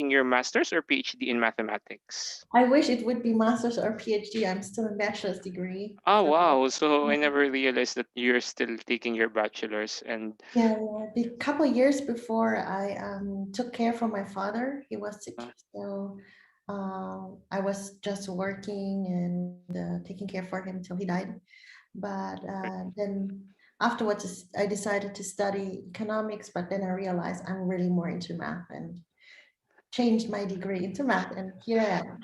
your master's or PhD in mathematics? I wish it would be master's or PhD. I'm still in bachelor's degree. Oh, So wow. So I never realized that you're still taking your bachelor's and yeah, a couple years before I took care for my father. He was sick. uh, So I was just working and taking care for him till he died. But then afterwards, I decided to study economics, but then I realized I'm really more into math and changed my degree into math. And here I am.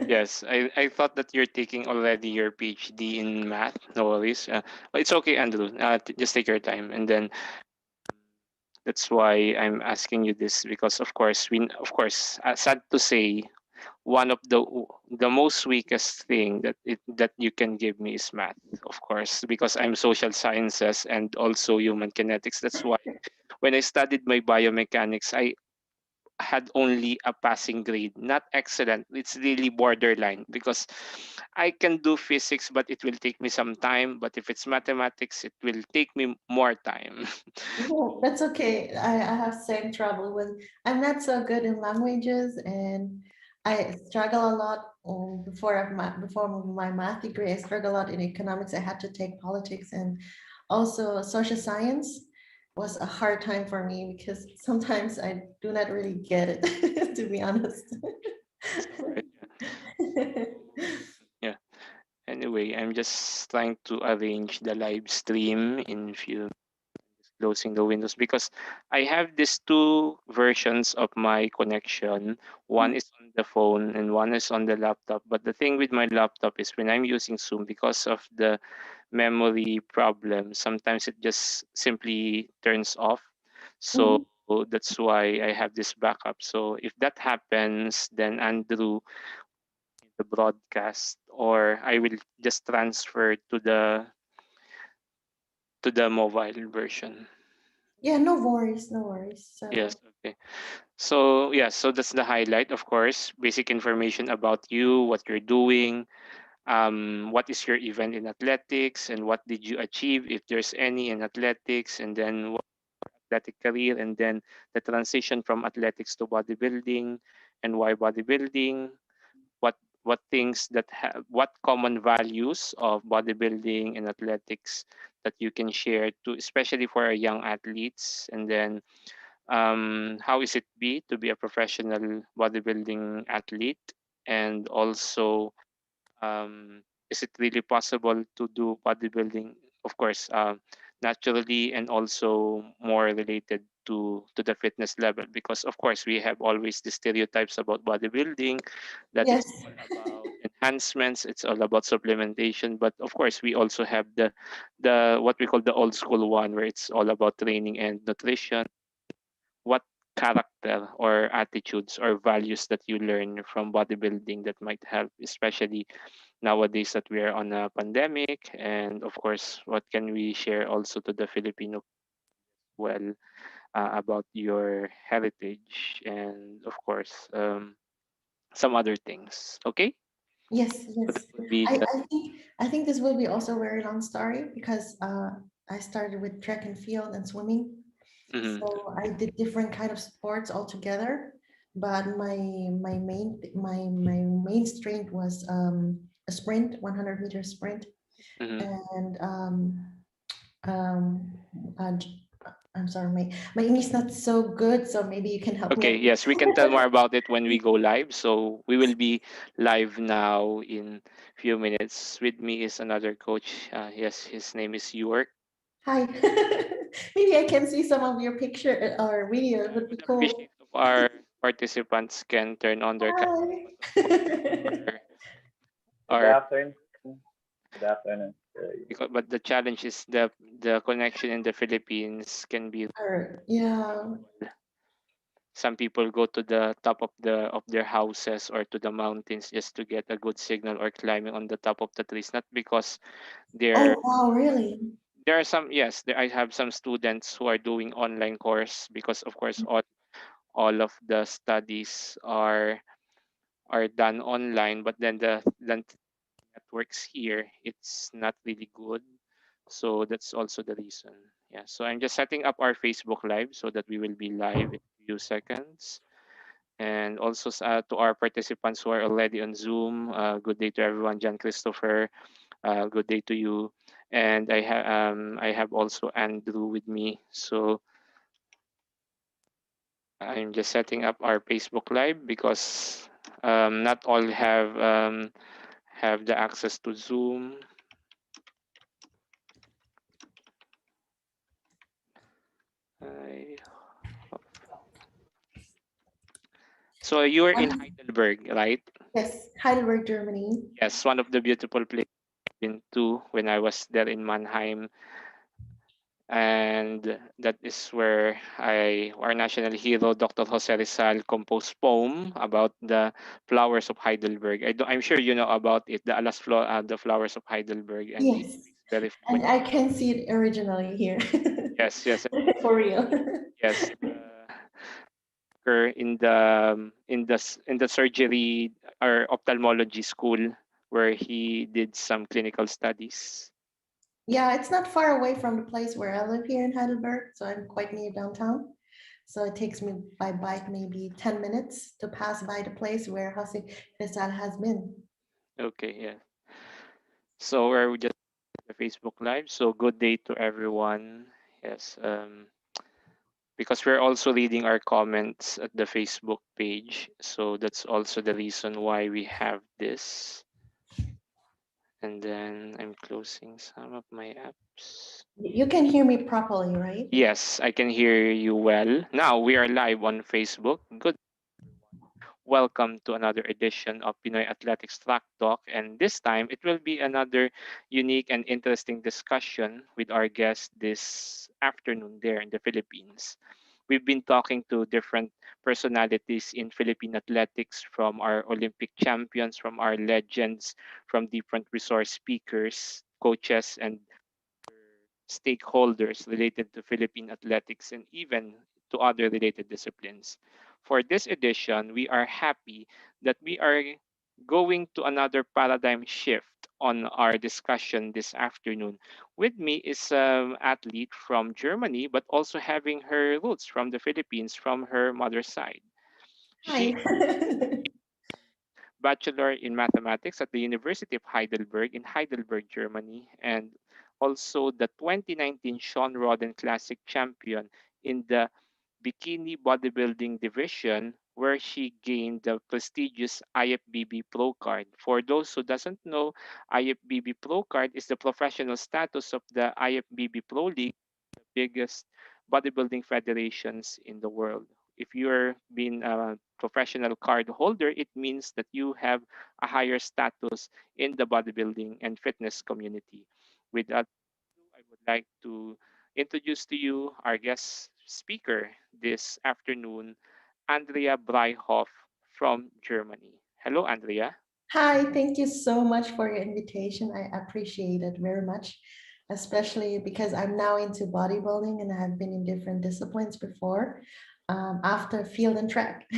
yes, I thought that you're taking already your PhD in math. No worries. But it's okay, Andrew. Just take your time. And then that's why I'm asking you this because, of course, sad to say, one of the most weakest thing that you can give me is math, of course, because I'm social sciences and also human kinetics. That's why when I studied my biomechanics, I had only a passing grade, not excellent. It's really borderline because I can do physics, but it will take me some time. But if it's mathematics, it will take me more time. No, that's okay. I have same trouble with, I'm not so good in languages and I struggle a lot before my math degree. I struggle a lot in economics. I had to take politics and also social science was a hard time for me because sometimes I do not really get it, to be honest. That's all right. So yeah. Anyway, I'm just trying to arrange the live stream in few closing the windows because I have these two versions of my connection. One is on the phone and one is on the laptop. But the thing with my laptop is when I'm using Zoom, because of the memory problem, sometimes it just simply turns off. So Mhm. that's why I have this backup. So if that happens, then Andrew the broadcast or I will just transfer to the mobile version. Yeah, no worries, no worries. So Yes, okay. So yeah, so that's the highlight, of course. Basic information about you, what you're doing, what is your event in athletics, and what did you achieve, if there's any in athletics, and then what athletic career, and then the transition from athletics to bodybuilding, and why bodybuilding, what things that have what common values of bodybuilding and athletics that you can share to especially for our young athletes, and then how is it be to be a professional bodybuilding athlete, and also is it really possible to do bodybuilding, of course, naturally, and also more related to the fitness level, because of course we have always the stereotypes about bodybuilding that yes. it's all about enhancements, it's all about supplementation, but of course we also have the what we call the old school one, where it's all about training and nutrition. What character or attitudes or values that you learn from bodybuilding that might help, especially nowadays that we are on a pandemic, and of course what can we share also to the Filipino well, about your heritage, and of course some other things. Okay, Yes, so that yes. would be the I think this will be also a very long story because I started with track and field and swimming. mhm. So I did different kind of sports altogether, but my main strength was a sprint, 100-meter sprint, Mhm. and um, uh, I'm sorry, my English is not so good, so maybe you can help me. Okay, yes, we can tell more about it when we go live. So we will be live now in few minutes. With me is another coach. Yes, his name is York. Hi. Maybe I can see some of your picture or video. It I would be would cool. appreciate if our participants can turn on their camera, Hi. but of course Good our afternoon. Good afternoon. but the challenge is the connection in the Philippines can be Yeah. variable. Some people go to the top of their houses or to the mountains just to get a good signal, or climbing on the top of the trees, not because they're Oh, wow, really? there are some, yes, I have some students who are doing online course because of course all of the studies are done online, but then the networks here, it's not really good. So that's also the reason. Yeah, so I'm just setting up our Facebook live so that we will be live in a few seconds. And also to our participants who are already on Zoom, good day to everyone. John Christopher, good day to you. And I have also Andrew with me. So I'm just setting up our Facebook Live because not all have the access to Zoom. I, so you're in Heidelberg, right? Yes, Heidelberg, Germany. Yes, one of the beautiful places I've been to when I was there in Mannheim. And that is where our national hero, Dr. Jose Rizal, composed poem about the flowers of Heidelberg. I'm sure you know about it, the flowers of Heidelberg, and it Yes, speaks very and I can see it originally here. yes, yes, For real. yes. In the in the surgery or ophthalmology school where he did some clinical studies. Yeah, it's not far away from the place where I live here in Heidelberg, so I'm quite near downtown. So it takes me by bike maybe 10 minutes to pass by the place where Jose Rizal has been. Okay, yeah. So we're just the Facebook Live. So good day to everyone. Yes, because we're also reading our comments at the Facebook page. So that's also the reason why we have this. And then I'm closing some of my apps. You can hear me properly, right? Yes, I can hear you well. Now we are live on Facebook. Good. Welcome to another edition of Pinoy Athletics Track Talk. And this time it will be another unique and interesting discussion with our guest this afternoon there in the Philippines. We've been talking to different personalities in Philippine athletics, from our Olympic champions, from our legends, from different resource speakers, coaches, and stakeholders related to Philippine athletics and even to other related disciplines. For this edition, we are happy that we are going to another paradigm shift on our discussion this afternoon. With me is an athlete from Germany, but also having her roots from the Philippines from her mother's side. Hi. She Bachelor in Mathematics at the University of Heidelberg in Heidelberg, Germany, and also the 2019 Sean Roden Classic champion in the bikini bodybuilding division, where she gained the prestigious IFBB Pro card. For those who doesn't know, IFBB Pro card is the professional status of the IFBB Pro League, biggest bodybuilding federations in the world. If you're being a professional card holder, it means that you have a higher status in the bodybuilding and fitness community. With that, I would like to introduce to you our guest speaker this afternoon, Andrea Breihof from Germany. Hello, Andrea. Hi, thank you so much for your invitation. I appreciate it very much, especially because I'm now into bodybuilding and I have been in different disciplines before, after field and track.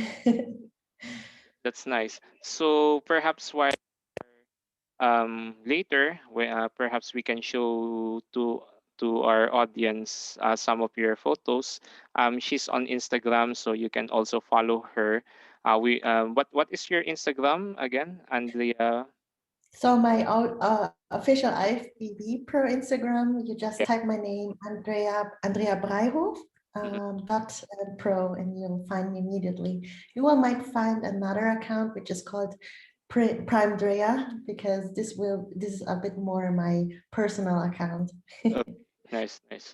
That's nice. So perhaps while later, perhaps we can show to our audience some of your photos. She's on Instagram, so you can also follow her. What is your Instagram again, Andrea? So my official IFBB Pro Instagram, you just Yeah. type my name, Andrea Breihof, Mhm. dot pro, and you'll find me immediately. You will might find another account which is called Prime Drea, because this is a bit more my personal account. Okay, nice, nice.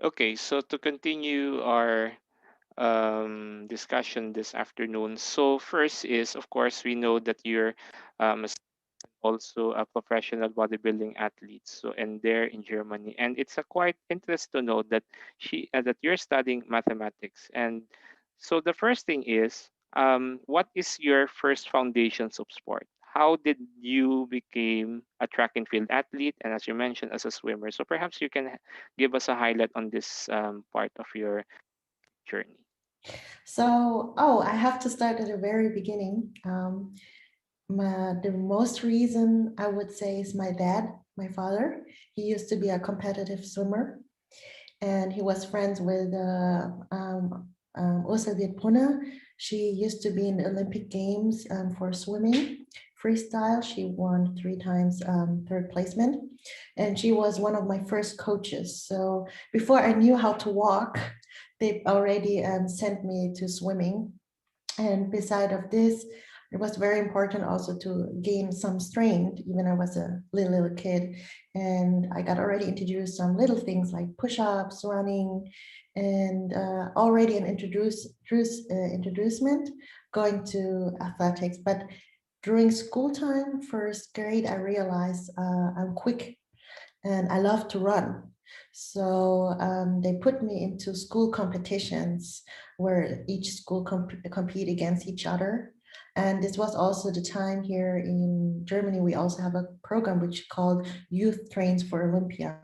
Okay, so to continue our discussion this afternoon. So first is, of course, we know that you're um, also a professional bodybuilding athlete, so and there in Germany, and it's a quite interest to know that that you're studying mathematics. And so the first thing is, what is your first foundations of sport? How did you become a track and field athlete, and as you mentioned, as a swimmer? So perhaps you can give us a highlight on this part of your journey. So, oh, I have to start at the very beginning. The most reason I would say is my dad, my father. He used to be a competitive swimmer, and he was friends with Osa Puna, She used to be in the Olympic Games for swimming, freestyle. She won 3 times third placement, and she was one of my first coaches. So before I knew how to walk, they already sent me to swimming. And beside of this, it was very important also to gain some strength, even I was a little kid. And I got already introduced some little things like push-ups, running, and already an introducement going to athletics. But during school time, first grade, I realized I'm quick and I love to run. So they put me into school competitions where each school compete against each other. And this was also the time here in Germany, we also have a program which called Youth Trains for Olympia.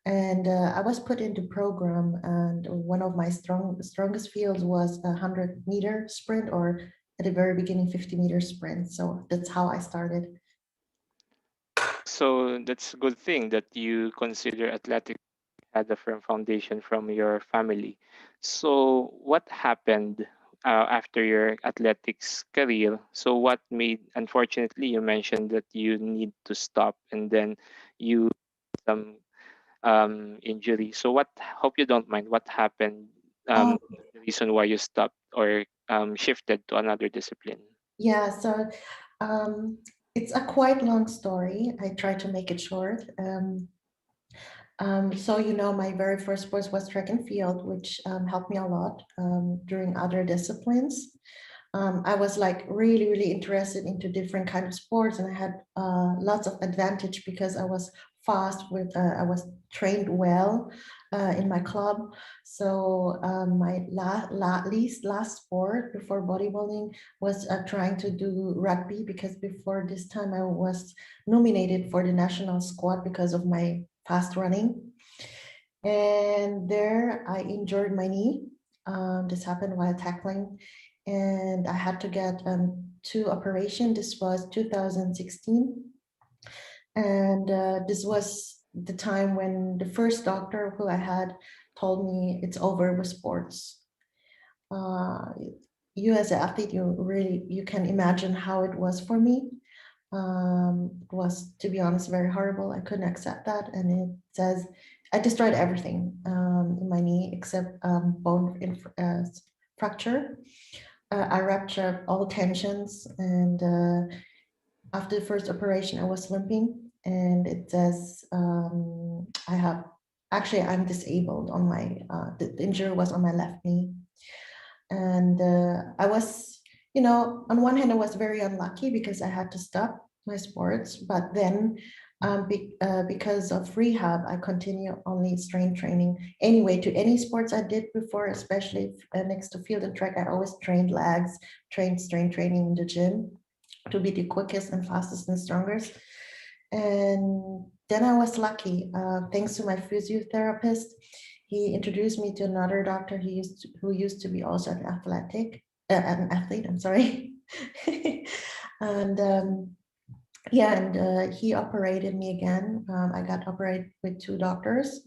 And I was put into program, and one of my strongest fields was a 100-meter sprint, or at the very beginning, 50-meter sprint. So that's how I started. So that's a good thing that you consider athletics had a firm foundation from your family. So what happened after your athletics career? So what made, unfortunately, you mentioned that you need to stop and then you some injury. So what? Hope you don't mind. What happened? Oh, The reason why you stopped or shifted to another discipline. yeah, so um, it's a quite long story. I try to make it short. So, my very first sport was track and field, which helped me a lot during other disciplines. I was like really, really interested into different kind of sports, and I had lots of advantage because I was fast with, I was trained well in my club. So my last sport before bodybuilding was trying to do rugby, because before this time I was nominated for the national squad because of my fast running. And there I injured my knee. This happened while tackling, and I had to get 2 operations. This was 2016, and this was the time when the first doctor who I had told me it's over with sports. Uh, you as an athlete, you can imagine how it was for me. It was, to be honest, very horrible. I couldn't accept that, and it says I destroyed everything in my knee except bone fracture. I ruptured all tensions, and after the first operation, I was limping, and it says I have actually I'm disabled on my the injury was on my left knee, and I was, on one hand, I was very unlucky because I had to stop my sports, but then because of rehab, I continue only strength training anyway to any sports I did before, especially next to field and track. I always trained legs, trained strength training in the gym to be the quickest and fastest and strongest. And then I was lucky, thanks to my physiotherapist. He introduced me to another doctor who used to be also an athlete. I'm sorry, and yeah, and he operated me again. I got operated with 2 doctors.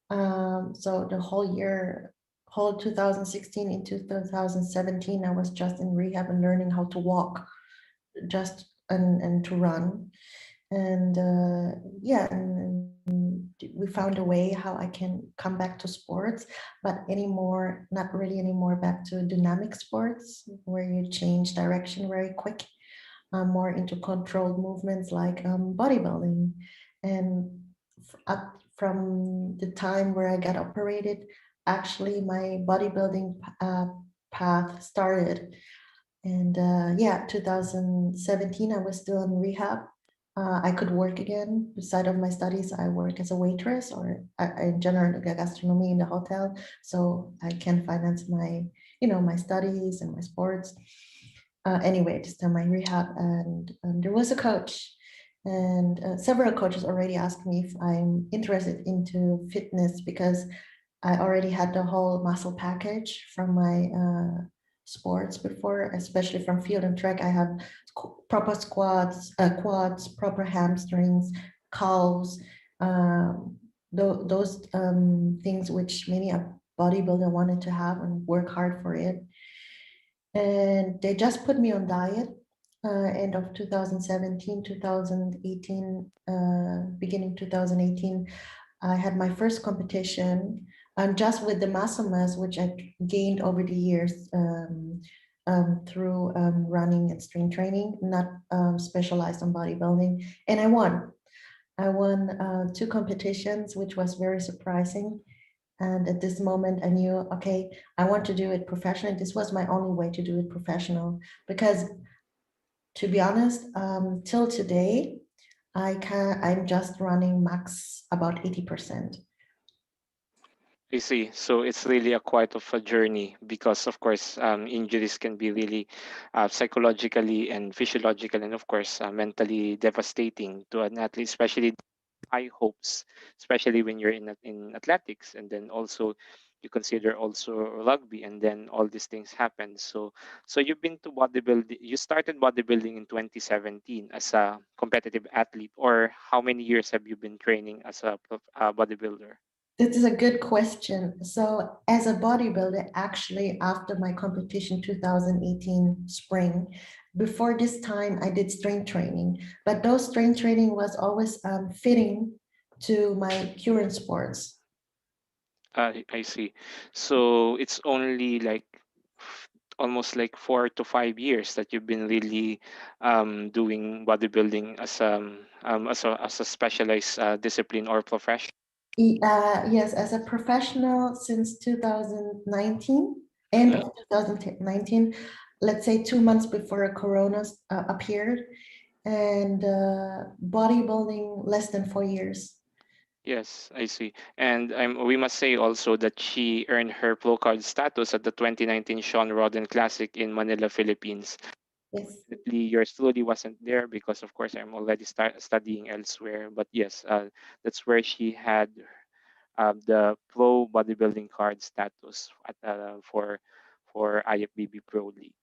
So the whole 2016 into 2017, I was just in rehab and learning how to walk, just and to run. And yeah, and we found a way how I can come back to sports, but not really anymore back to dynamic sports where you change direction very quick. More into controlled movements like bodybuilding. And up from the time where I got operated, actually my bodybuilding path started. And yeah, 2017, I was still in rehab. I could work again. Beside of my studies, I work as a waitress, or in general gastronomy in the hotel, so I can finance my studies and my sports. Anyway, just done my rehab, and there was a coach, and several coaches already asked me if I'm interested into fitness because I already had the whole muscle package from my sports before, especially from field and track. I have proper squats, quads, proper hamstrings, calves, those things which many a bodybuilder wanted to have and work hard for it. and they just put me on diet. End of 2017, 2018, beginning 2018, I had my first competition, just with the muscle mass, which I gained over the years through running and strength training, not specialized on bodybuilding. And I won. I won two competitions, which was very surprising. And at this moment, I knew, okay, I want to do it professionally. This was my only way to do it professional, because to be honest, till today, I'm just running max about 80%. I see. So it's really a quite of a journey because, of course, injuries can be really psychologically and physiological, and of course, mentally devastating to an athlete, especially high hopes, especially when you're in athletics, and then also you consider also rugby, and then all these things happen. So you've been to bodybuilding. You started bodybuilding in 2017 as a competitive athlete, or how many years have you been training as a bodybuilder? This is a good question. So as a bodybuilder, actually after my competition 2018 spring, before this time I did strength training, but those strength training was always fitting to my current sports. I see. So it's only like almost like 4 to 5 years that you've been really doing bodybuilding as a specialized discipline or profession. Yes, as a professional since 2019, end Mhm. of 2019, let's say 2 months before Corona appeared, and bodybuilding less than 4 years. Yes, I see. And we must say also that she earned her pro card status at the 2019 Sean Roden Classic in Manila, Philippines. Yes. Definitely, your study wasn't there because, of course, I'm already studying elsewhere. But yes, that's where she had the pro bodybuilding card status for IFBB Pro League,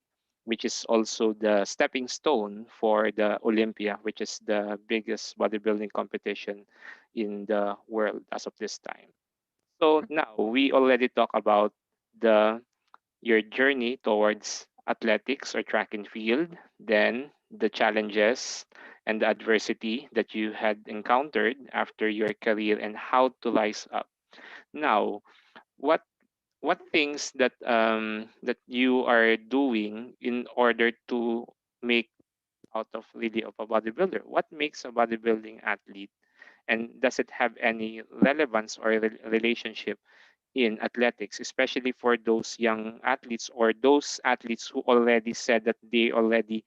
which is also the stepping stone for the Olympia, which is the biggest bodybuilding competition in the world as of this time. So now we already talk about the your journey towards athletics or track and field, then the challenges and the adversity that you had encountered after your career and how to rise up. Now, what what things that you are doing in order to make out of really of a bodybuilder? What makes a bodybuilding athlete, and does it have any relevance or relationship in athletics, especially for those young athletes or those athletes who already said that they already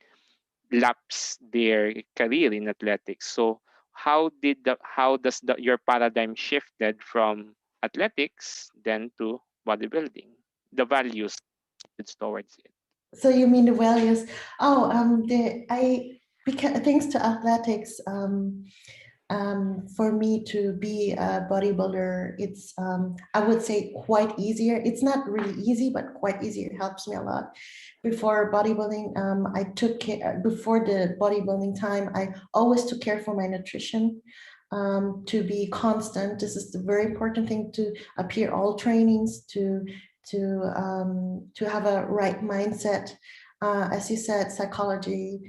lapse their career in athletics? So how does your paradigm shifted from athletics then to bodybuilding, the values towards it? So you mean the values? Oh, the I because thanks to athletics, for me to be a bodybuilder, it's I would say quite easier. It's not really easy, but quite easier. It helps me a lot. Before bodybuilding, I took care. Before the bodybuilding time, I always took care for my nutrition. To be constant. This is the very important thing to appear all trainings to have a right mindset. As you said, psychology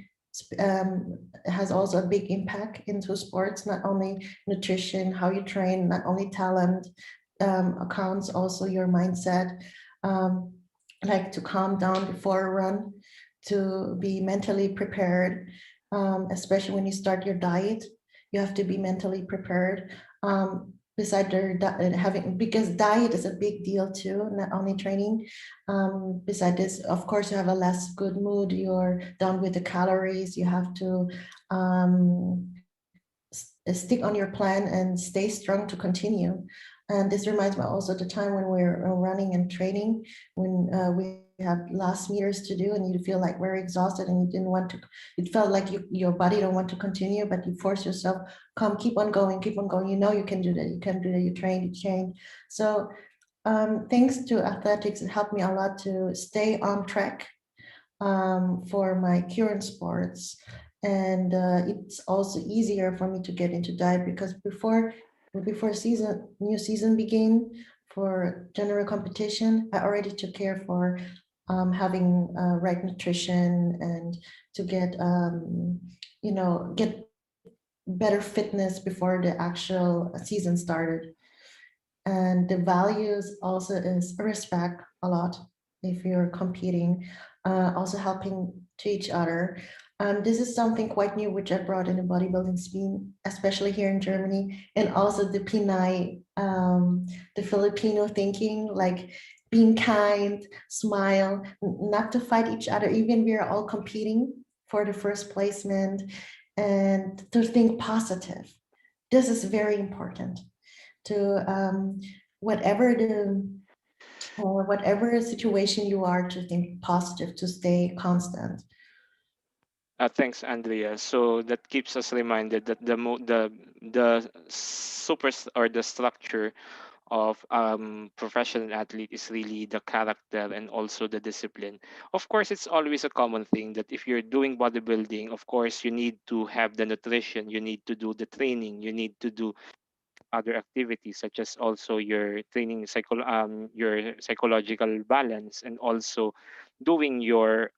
has also a big impact into sports, not only nutrition, how you train, not only talent, accounts also your mindset, um, like to calm down before a run, to be mentally prepared, especially when you start your diet, you have to be mentally prepared. Beside their having, because diet is a big deal too, not only training. Beside this, of course, you have a less good mood, you're down with the calories, you have to stick on your plan and stay strong to continue. And this reminds me also the time when we're running and training, when we have last meters to do and you feel like very exhausted and you didn't want to, it felt like your body don't want to continue, but you force yourself, come, keep on going, you know you can do that, you can do that, you train, you change. So thanks to athletics, it helped me a lot to stay on track for my current sports. And it's also easier for me to get into diet because before new season begin for general competition, I already took care for having right nutrition and to get get better fitness before the actual season started. And the values also is respect a lot if you're competing, also helping to each other. This is something quite new which I brought in the bodybuilding scene, especially here in Germany, and also the Pinay, the Filipino thinking, like being kind, smile, not to fight each other, even we are all competing for the first placement, and to think positive. This is very important to whatever the or whatever situation you are, to think positive, to stay constant. Thanks, Andrea. So that keeps us reminded that the or the structure of professional athlete is really the character and also the discipline. Of course, it's always a common thing that if you're doing bodybuilding, of course, you need to have the nutrition, you need to do the training, you need to do other activities such as also your training your psychological balance, and also doing your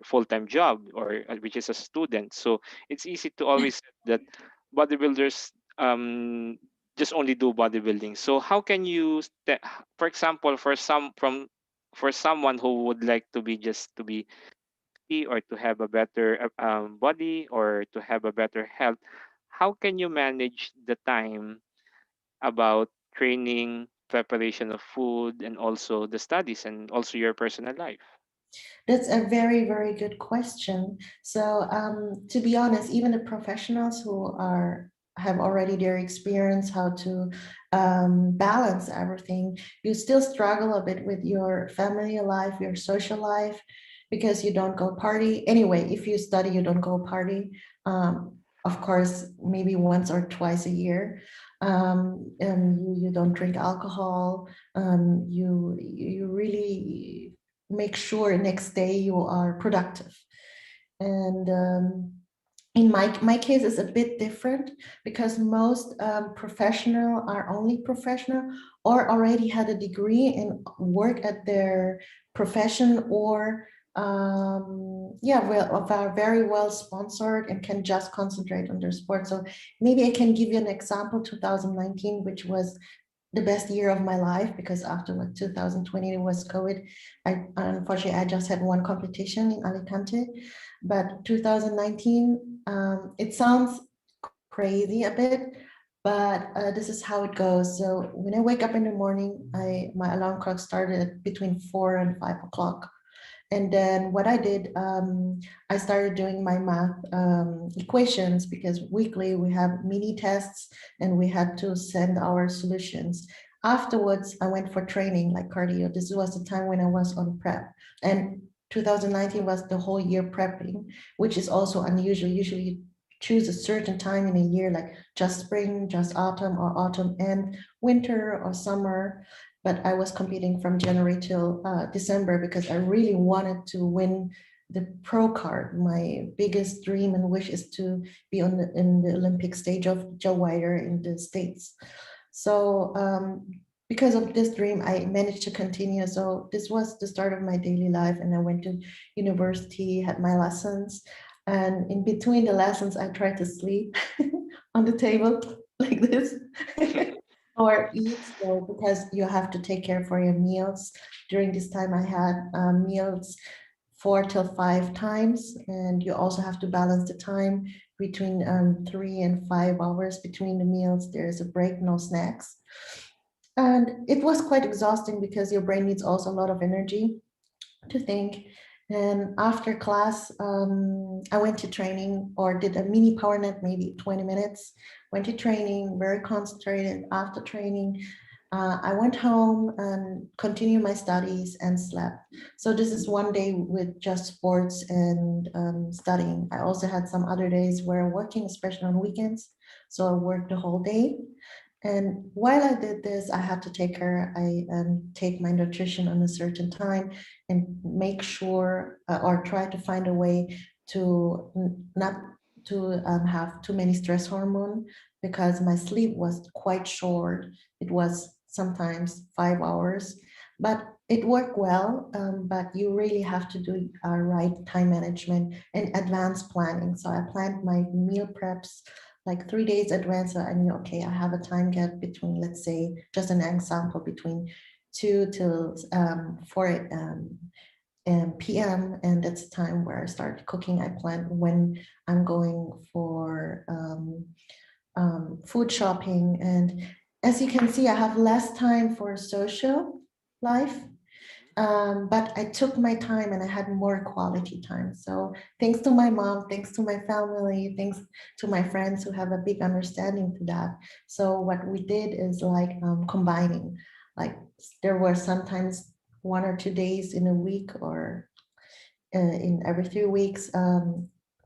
full-time job, or which is a student. So it's easy to always say that bodybuilders just only do bodybuilding. So how can you for example, for someone who would like to be just to be fit or to have a better body or to have a better health, how can you manage the time about training, preparation of food, and also the studies and also your personal life? That's a very, very good question. So, to be honest, even the professionals who are have already their experience how to balance everything, you still struggle a bit with your family life, your social life, because you don't go party. Anyway, if you study, you don't go party. Of course, maybe once or twice a year. And you don't drink alcohol. You really make sure next day you are productive. And in my case is a bit different, because most professional are only professional or already had a degree and work at their profession, or yeah, well, are very well sponsored and can just concentrate on their sport. So maybe I can give you an example. 2019, which was the best year of my life, because after like 2020 it was COVID. I unfortunately I just had one competition in Alicante, but 2019, it sounds crazy a bit, but this is how it goes. So when I wake up in the morning, my alarm clock started at between 4 and 5 o'clock. And then what I did, I started doing my math equations, because weekly we have mini tests and we had to send our solutions. Afterwards, I went for training like cardio. This was the time when I was on prep. And 2019 was the whole year prepping, which is also unusual. Usually you choose a certain time in a year, like just spring, just autumn, or autumn and winter or summer. But I was competing from January till December, because I really wanted to win the pro card. My biggest dream and wish is to be in the Olympic stage of Joe Weider in the States. So because of this dream, I managed to continue. So this was the start of my daily life, and I went to university, had my lessons, and in between the lessons, I tried to sleep on the table like this. Or eat, so because you have to take care for your meals. During this time, I had meals 4 till 5 times, and you also have to balance the time between 3 and 5 hours between the meals. There's a break, no snacks. And it was quite exhausting, because your brain needs also a lot of energy to think. And after class, I went to training or did a mini power nap, maybe 20 minutes. Went to training, very concentrated. After training, I went home and continued my studies and slept. So this is one day with just sports and studying. I also had some other days where I'm working, especially on weekends. So I worked the whole day. And while I did this, I had to take my nutrition on a certain time and make sure or try to find a way to not to have too many stress hormone, because my sleep was quite short. It was sometimes 5 hours, but it worked well, but you really have to do right time management and advanced planning. So I planned my meal preps like 3 days advance. So I knew, okay, I have a time gap between, let's say, just an example, between 2 till 4 p.m. And that's the time where I start cooking. I plan when I'm going for food shopping. And as you can see, I have less time for social life. But I took my time and I had more quality time. So thanks to my mom, thanks to my family, thanks to my friends who have a big understanding to that. So what we did is like combining, like there were sometimes 1 or 2 days in a week or in every 3 weeks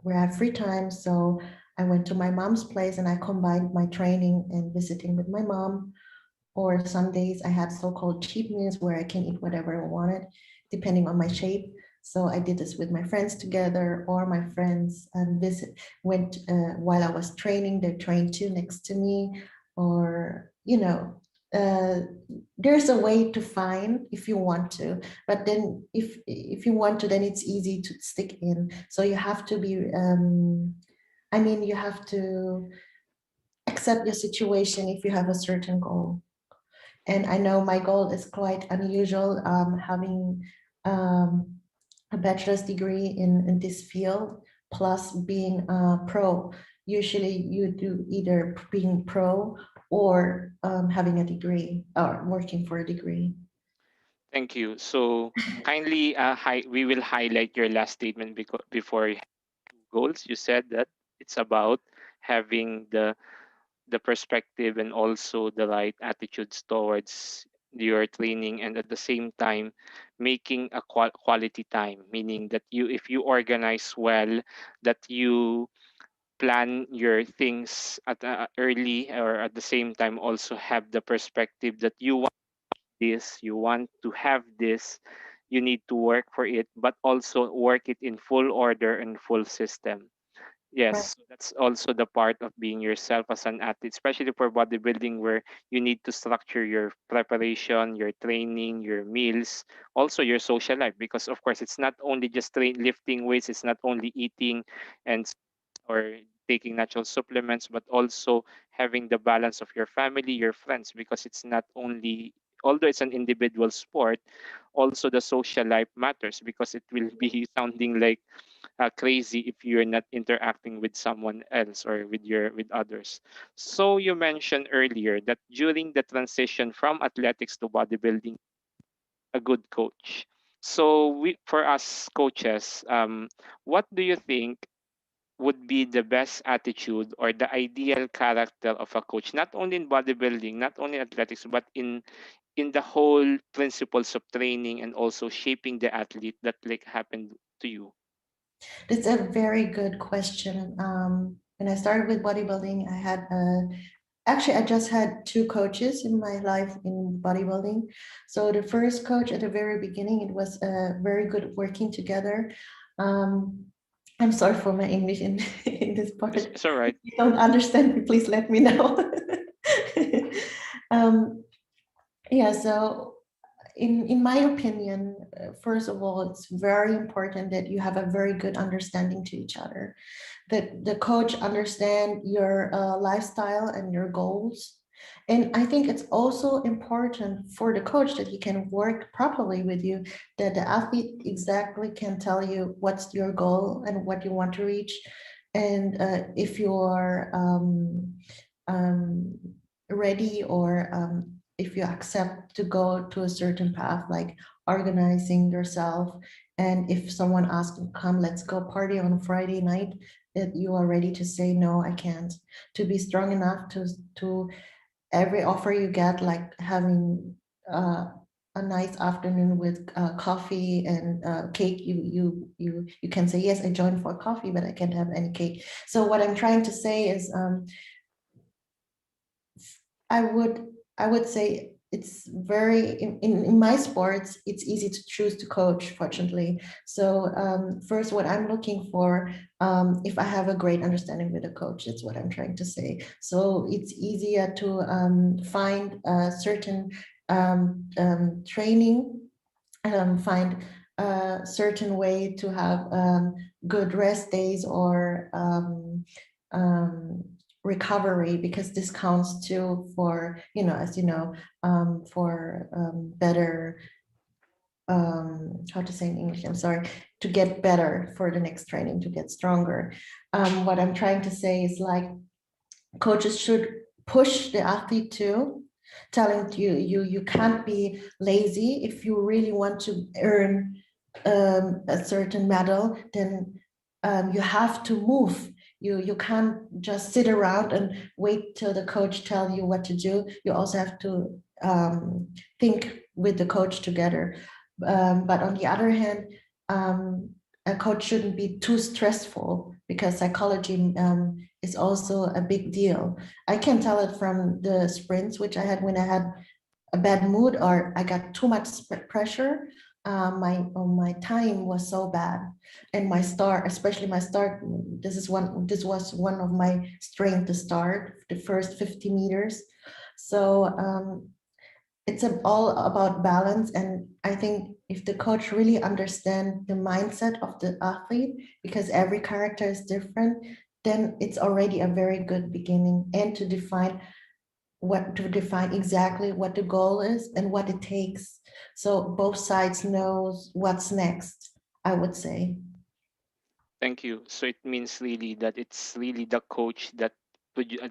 where I have free time. So I went to my mom's place and I combined my training and visiting with my mom. Or some days I had so-called cheat meals where I can eat whatever I wanted, depending on my shape. So I did this with my friends together, or my friends went while I was training. They trained too next to me, or uh, there's a way to find if you want to. But then if you want to, then it's easy to stick in. So you have to be. You have to accept your situation if you have a certain goal. And I know my goal is quite unusual, having a bachelor's degree in this field, plus being a pro. Usually you do either being pro or having a degree or working for a degree. Thank you. So kindly, we will highlight your last statement before goals. You said that it's about having the perspective and also the right attitudes towards your training, and at the same time making a quality time, meaning that you, if you organize well, that you plan your things at early, or at the same time also have the perspective that you want this, you want to have this, you need to work for it, but also work it in full order and full system. Right. Yes, so that's also the part of being yourself as an athlete, especially for bodybuilding, where you need to structure your preparation, your training, your meals, also your social life. Because of course, it's not only just lifting weights, it's not only eating and or taking natural supplements, but also having the balance of your family, your friends, because it's not only, although it's an individual sport, also the social life matters, because it will be sounding like crazy if you're not interacting with someone else or with others. So you mentioned earlier that during the transition from athletics to bodybuilding, a good coach. So for us coaches, what do you think would be the best attitude or the ideal character of a coach, not only in bodybuilding, not only athletics, but in the whole principles of training and also shaping the athlete that like happened to you? It's a very good question. When I started with bodybuilding, actually, I just had two coaches in my life in bodybuilding. So the first coach at the very beginning, it was very good working together. Um, I'm sorry for my English in, in this part. It's all right. If you don't understand me, please let me know. um, yeah, so in my opinion, first of all, it's very important that you have a very good understanding to each other, that the coach understand your lifestyle and your goals. And I think it's also important for the coach that he can work properly with you, that the athlete exactly can tell you what's your goal and what you want to reach. And if you're um, ready, or if you accept to go to a certain path, like organizing yourself. And if someone asks, come, let's go party on a Friday night, that you are ready to say, no, I can't. To be strong enough to every offer you get, like having a nice afternoon with coffee and cake, you can say, yes, I joined for coffee, but I can't have any cake. So what I'm trying to say is, I would I would say it's very in my sports, it's easy to choose to coach, fortunately. So first, what I'm looking for, if I have a great understanding with a coach, that's what I'm trying to say. So it's easier to find a certain training find a certain way to have good rest days or um, recovery, because this counts too for, as you know, for better, how to say in English, I'm sorry, to get better for the next training, to get stronger. What I'm trying to say is, like, coaches should push the athlete too, telling you can't be lazy. If you really want to earn a certain medal, then you have to move. You can't just sit around and wait till the coach tell you what to do. You also have to think with the coach together. But on the other hand, a coach shouldn't be too stressful, because psychology is also a big deal. I can tell it from the sprints which I had when I had a bad mood or I got too much pressure. My time was so bad, and my start, especially my start. This was one of my strength to start the first 50 meters. So it's all about balance, and I think if the coach really understand the mindset of the athlete, because every character is different, then it's already a very good beginning, and to define exactly what the goal is and what it takes, so both sides knows what's next, I would say. Thank you. So it means really that it's really the coach that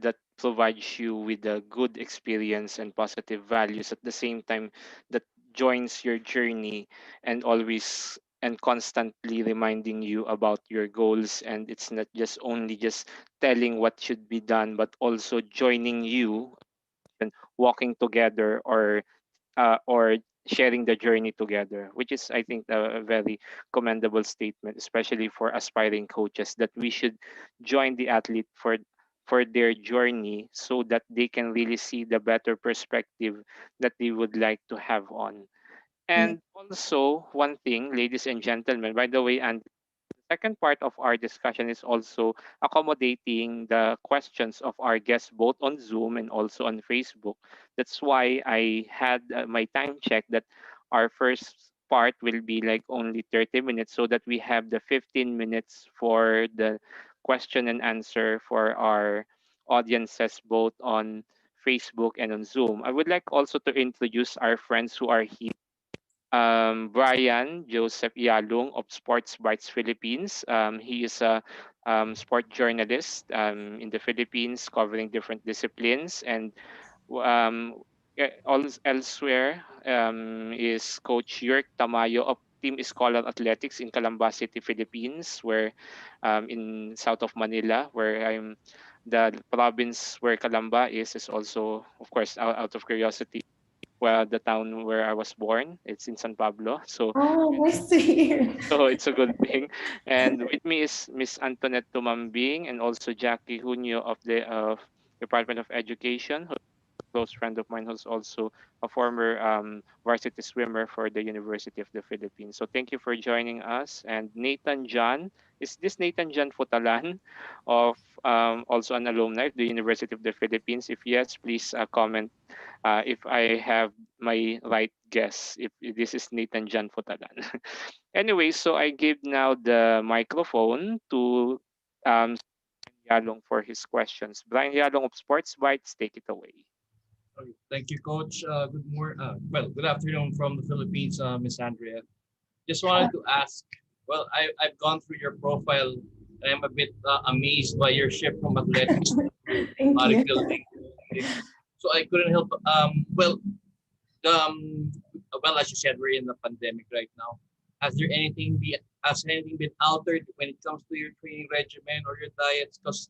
that provides you with a good experience and positive values at the same time, that joins your journey and always and constantly reminding you about your goals, and it's not just only just telling what should be done, but also joining you and walking together, or sharing the journey together, which is, I think, a very commendable statement, especially for aspiring coaches, that we should join the athlete for their journey so that they can really see the better perspective that they would like to have on. Yeah. And also, one thing, ladies and gentlemen, by the way, and second part of our discussion is also accommodating the questions of our guests both on Zoom and also on Facebook. That's why I had my time check that our first part will be like only 30 minutes, so that we have the 15 minutes for the question and answer for our audiences both on Facebook and on Zoom. I would like also to introduce our friends who are here. Brian Joseph Yalung of Sports Bites Philippines. He is a sport journalist in the Philippines, covering different disciplines, and elsewhere is Coach York Tamayo of Team Scholar Athletics in Calamba City, Philippines, where in south of Manila, where I'm the province where Calamba is also, of course, out of curiosity, well, the town where I was born. It's in San Pablo, so Oh, nice to hear. so it's a good thing. And with me is Miss Antoinette Tumambing and also Jackie Junio of the Department of Education, who's a close friend of mine, who's also a former varsity swimmer for the University of the Philippines. So thank you for joining us. And Nathan John, is this Nathan John Futalan of also an alumni of the University of the Philippines? If yes, please comment if I have my right guess, if this is Nathan John Futalan. Anyway, so I give now the microphone to um, Yalong for his questions. Brian Yalong of Sports Bites, take it away. Okay, thank you, Coach. Good morning. Good afternoon from the Philippines, Miss Andrea. Just wanted to ask. Well, I've gone through your profile, and I'm a bit amazed by your shift from athletics to Thank you. bodybuilding. Okay. So I couldn't help. Um, well, as you said, we're in the pandemic right now. Has anything been altered when it comes to your training regimen or your diets? Because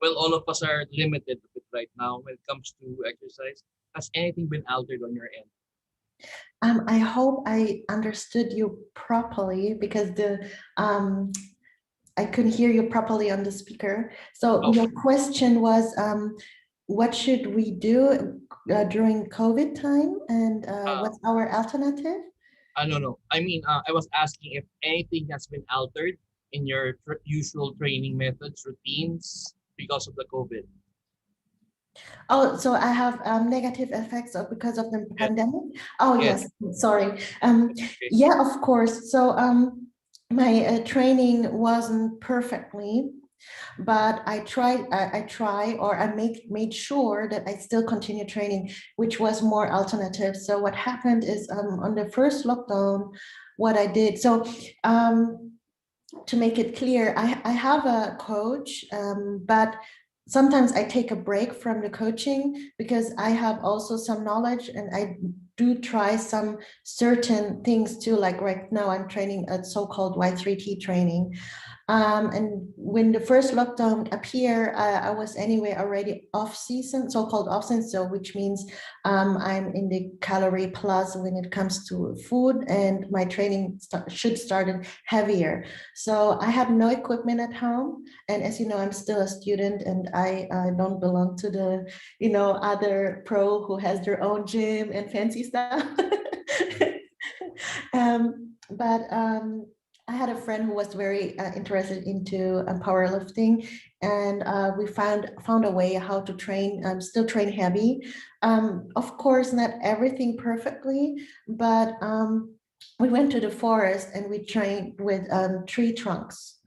all of us are limited a bit right now when it comes to exercise. Has anything been altered on your end? I hope I understood you properly, because I couldn't hear you properly on the speaker. So Oh, your question was, what should we do during COVID time, and uh, what's our alternative? no, no. I mean, I was asking if anything has been altered in your usual training methods, routines because of the COVID. Oh, so I have negative effects because of the Yeah. pandemic. Oh Yes. yes, sorry. Okay. Yeah, of course. So my training wasn't perfectly, but I tried. I try, or I made sure that I still continue training, which was more alternative. So what happened is on the first lockdown, what I did. So to make it clear, I have a coach, but sometimes I take a break from the coaching because I have also some knowledge and I do try some certain things too. Like right now, I'm training a so-called Y3T training. And when the first lockdown appeared, I was anyway already off season, so-called off season, so which means I'm in the calorie plus when it comes to food, and my training should start heavier. So I had no equipment at home, and as you know, I'm still a student, and I don't belong to the other pro who has their own gym and fancy stuff. But I had a friend who was very interested into powerlifting, and we found a way how to train, still train heavy. Of course, not everything perfectly, but we went to the forest and we trained with tree trunks.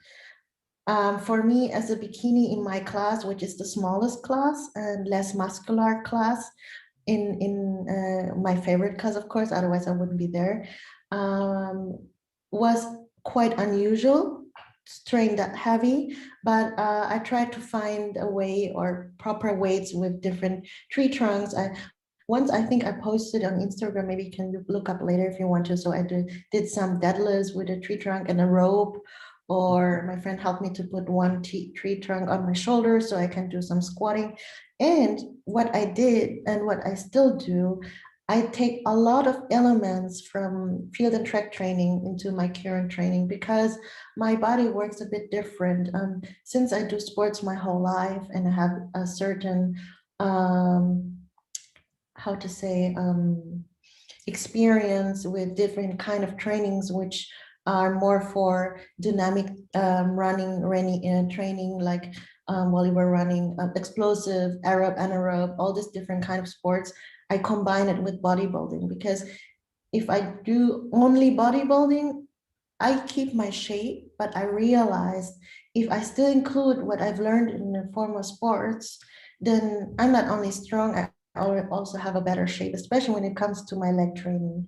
For me, as a bikini in my class, which is the smallest class and less muscular class, in my favorite class, of course, otherwise I wouldn't be there, was quite unusual to train that heavy, but I tried to find a way or proper weights with different tree trunks. Once I think I posted on Instagram, maybe you can look up later if you want to. So I did some deadlifts with a tree trunk and a rope, or my friend helped me to put one tree trunk on my shoulder so I can do some squatting. And what I did and what I still do, I take a lot of elements from field and track training into my current training because my body works a bit different. Since I do sports my whole life and I have a certain, how to say, experience with different kind of trainings, which are more for dynamic running training, like while you were running, explosive, aerob, anaerob, all these different kind of sports. I combine it with bodybuilding because if I do only bodybuilding, I keep my shape, but I realized if I still include what I've learned in the form of sports, then I'm not only strong, I also have a better shape, especially when it comes to my leg training.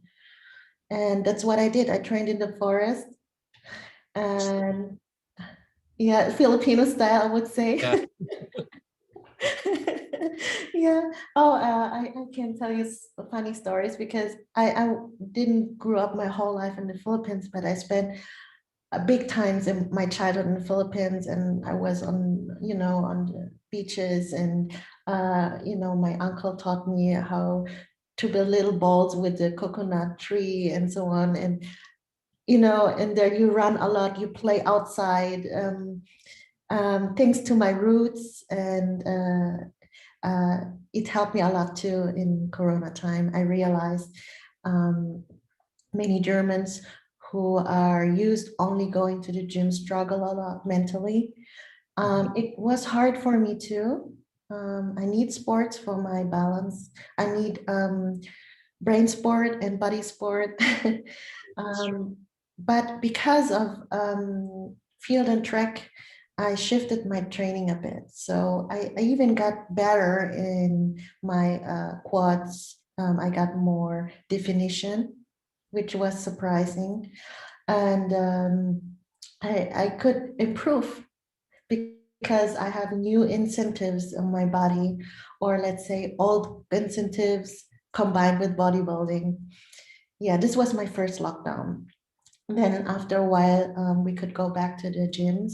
And that's what I did. I trained in the forest, and yeah, Filipino style, I would say. Yeah. Yeah. Oh, I can tell you funny stories because I didn't grow up my whole life in the Philippines, but I spent big times in my childhood in the Philippines, and I was on the beaches, and my uncle taught me how to build little balls with the coconut tree and so on, and and there you run a lot, you play outside, thanks to my roots, and it helped me a lot too in Corona time. I realized many Germans who are used only going to the gym struggle a lot mentally. It was hard for me too. I need sports for my balance. I need brain sport and body sport. But because of field and track, I shifted my training a bit. So I even got better in my quads. I got more definition, which was surprising. And I could improve because I have new incentives in my body, or let's say old incentives combined with bodybuilding. Yeah, this was my first lockdown. Then after a while, we could go back to the gyms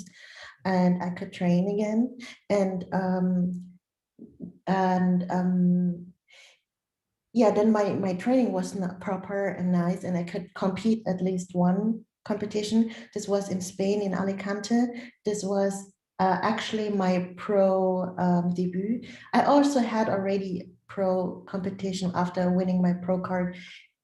and I could train again. And yeah, then my training was not proper and nice, and I could compete at least one competition. This was in Spain, in Alicante. This was actually my pro debut. I also had already pro competition after winning my pro card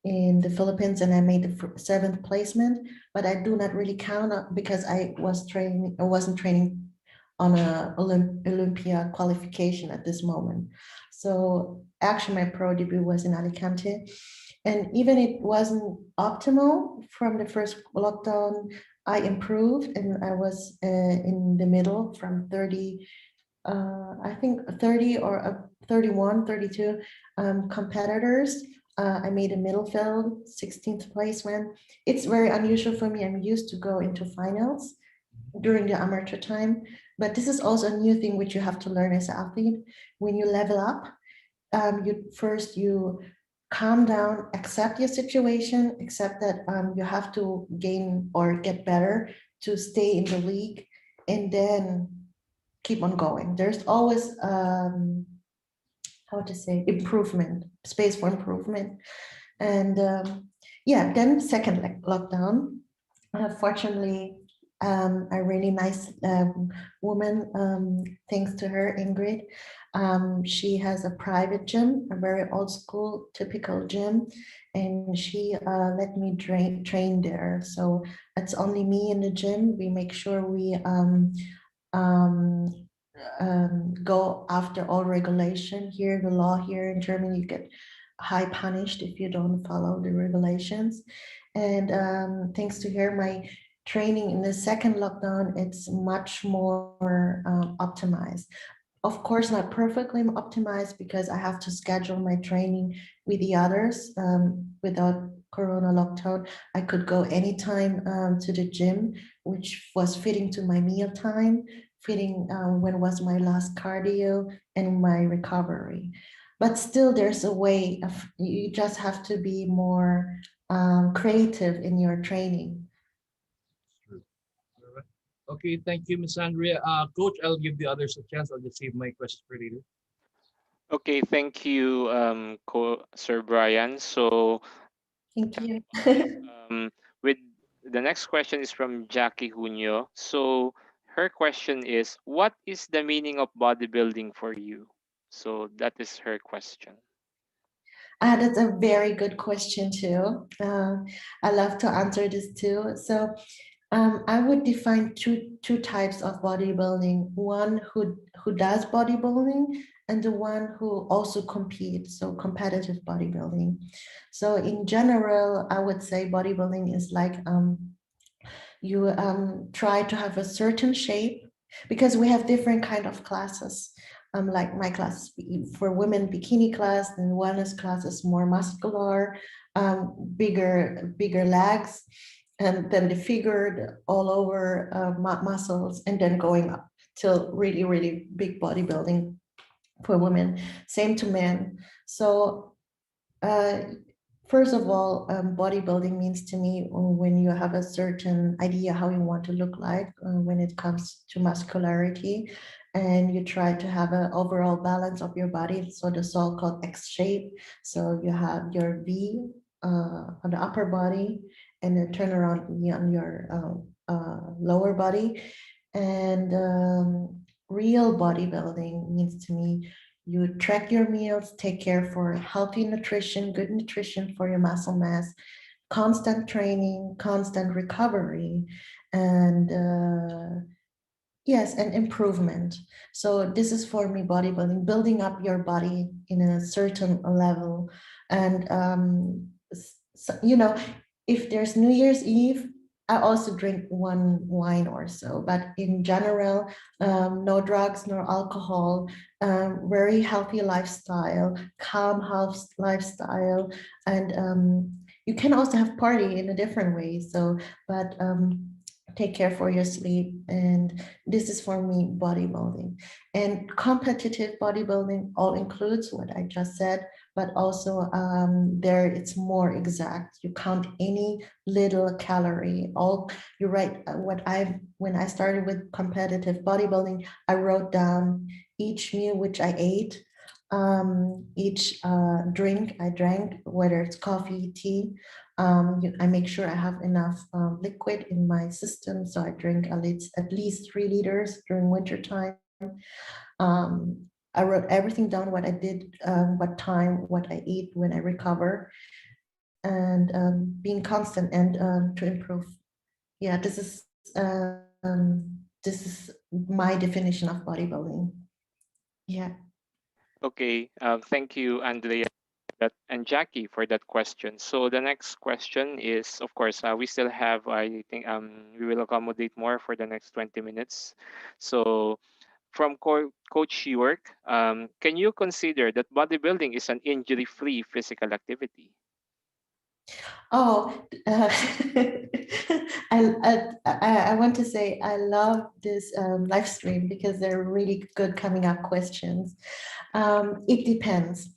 in the Philippines, and I made the seventh placement, but I do not really count because I wasn't training on a Olympia qualification at this moment. So actually my pro debut was in Alicante, and even it wasn't optimal from the first lockdown, I improved and I was in the middle from 30, I think 30 or 31, 32 competitors. I made a middle field, 16th place when it's very unusual for me. I'm used to go into finals during the amateur time, but this is also a new thing which you have to learn as an athlete. When you level up, you calm down, accept your situation, accept that you have to gain or get better to stay in the league, and then keep on going. There's always how to say improvement, space for improvement. And yeah, then second lockdown, fortunately, a really nice woman, thanks to her, Ingrid. She has a private gym, a very old school, typical gym, and she let me train there. So it's only me in the gym. We make sure we um, go after all regulation here. The law here in Germany, you get high punished if you don't follow the regulations. And thanks to her, my training in the second lockdown, it's much more optimized. Of course, not perfectly optimized because I have to schedule my training with the others. Without Corona lockdown, I could go anytime to the gym, which was fitting to my meal time, fitting when was my last cardio and my recovery. But still, there's a way of, you just have to be more creative in your training. Alright. Okay, thank you, Miss Andrea. Coach, I'll give the others a chance. I'll just save my questions for later. Okay, thank you, Sir Brian. So Thank you. with the next question is from Jackie Junio. So her question is, what is the meaning of bodybuilding for you? So that is her question. That's a very good question too. I love to answer this too. So I would define two types of bodybuilding. One who does bodybuilding, and the one who also competes, so competitive bodybuilding. So in general, I would say bodybuilding is like you try to have a certain shape, because we have different kind of classes. Like my class for women, bikini class, and wellness class is more muscular, bigger legs, and then the figured all over muscles, and then going up till really big bodybuilding for women. Same to men. So uh, first of all, bodybuilding means to me when you have a certain idea how you want to look like when it comes to muscularity, and you try to have an overall balance of your body. So the so-called X shape. So you have your V on the upper body, and a turnaround V on your lower body. And real bodybuilding means to me, you track your meals, take care for healthy nutrition, good nutrition for your muscle mass, constant training, constant recovery, and yes, and improvement. So this is for me bodybuilding, building up your body in a certain level. And you know, if there's New Year's Eve, I also drink one wine or so, but in general, no drugs, no alcohol, very healthy lifestyle, calm health lifestyle, and you can also have party in a different way. So, but take care for your sleep, and this is for me bodybuilding. And competitive bodybuilding all includes what I just said, but also there it's more exact. You count any little calorie. All you write when I started with competitive bodybuilding, I wrote down each meal which I ate, each drink I drank, whether it's coffee, tea. I make sure I have enough liquid in my system, so I drink at least 3 liters during winter time. I wrote everything down, what I did, what time, what I eat when I recover, and being constant and to improve. Yeah, this is to this is my definition of bodybuilding. Yeah. Okay, thank you, Andrea and Jackie, for that question. So the next question is, of course, we still have, I think, we will accommodate more for the next 20 minutes. So from Coach York, can you consider that bodybuilding is an injury-free physical activity? Oh, I want to say I love this live stream because they're really good coming up questions. It depends.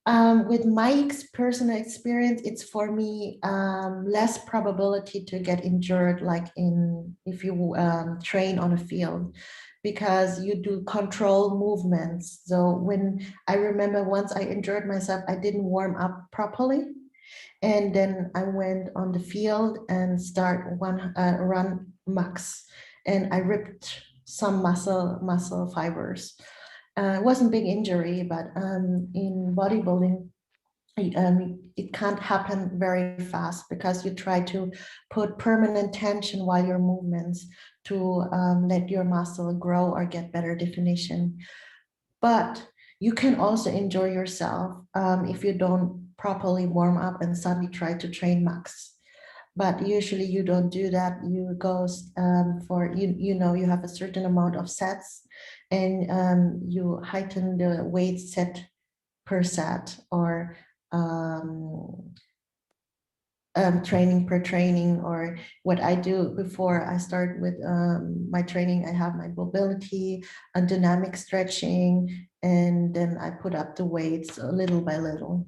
With my personal experience, it's for me less probability to get injured, like if you train on a field, because you do control movements. So when I remember once I injured myself, I didn't warm up properly. And then I went on the field and start run max, and I ripped some muscle fibers. It wasn't big injury, but in bodybuilding, it can't happen very fast because you try to put permanent tension while your movements to let your muscle grow or get better definition. But you can also injure yourself if you don't properly warm up and suddenly try to train max. But usually you don't do that. You go for, you have a certain amount of sets, and you heighten the weight set per set, or um, training per training. Or what I do before I start with my training, I have my mobility and dynamic stretching, and then I put up the weights little by little.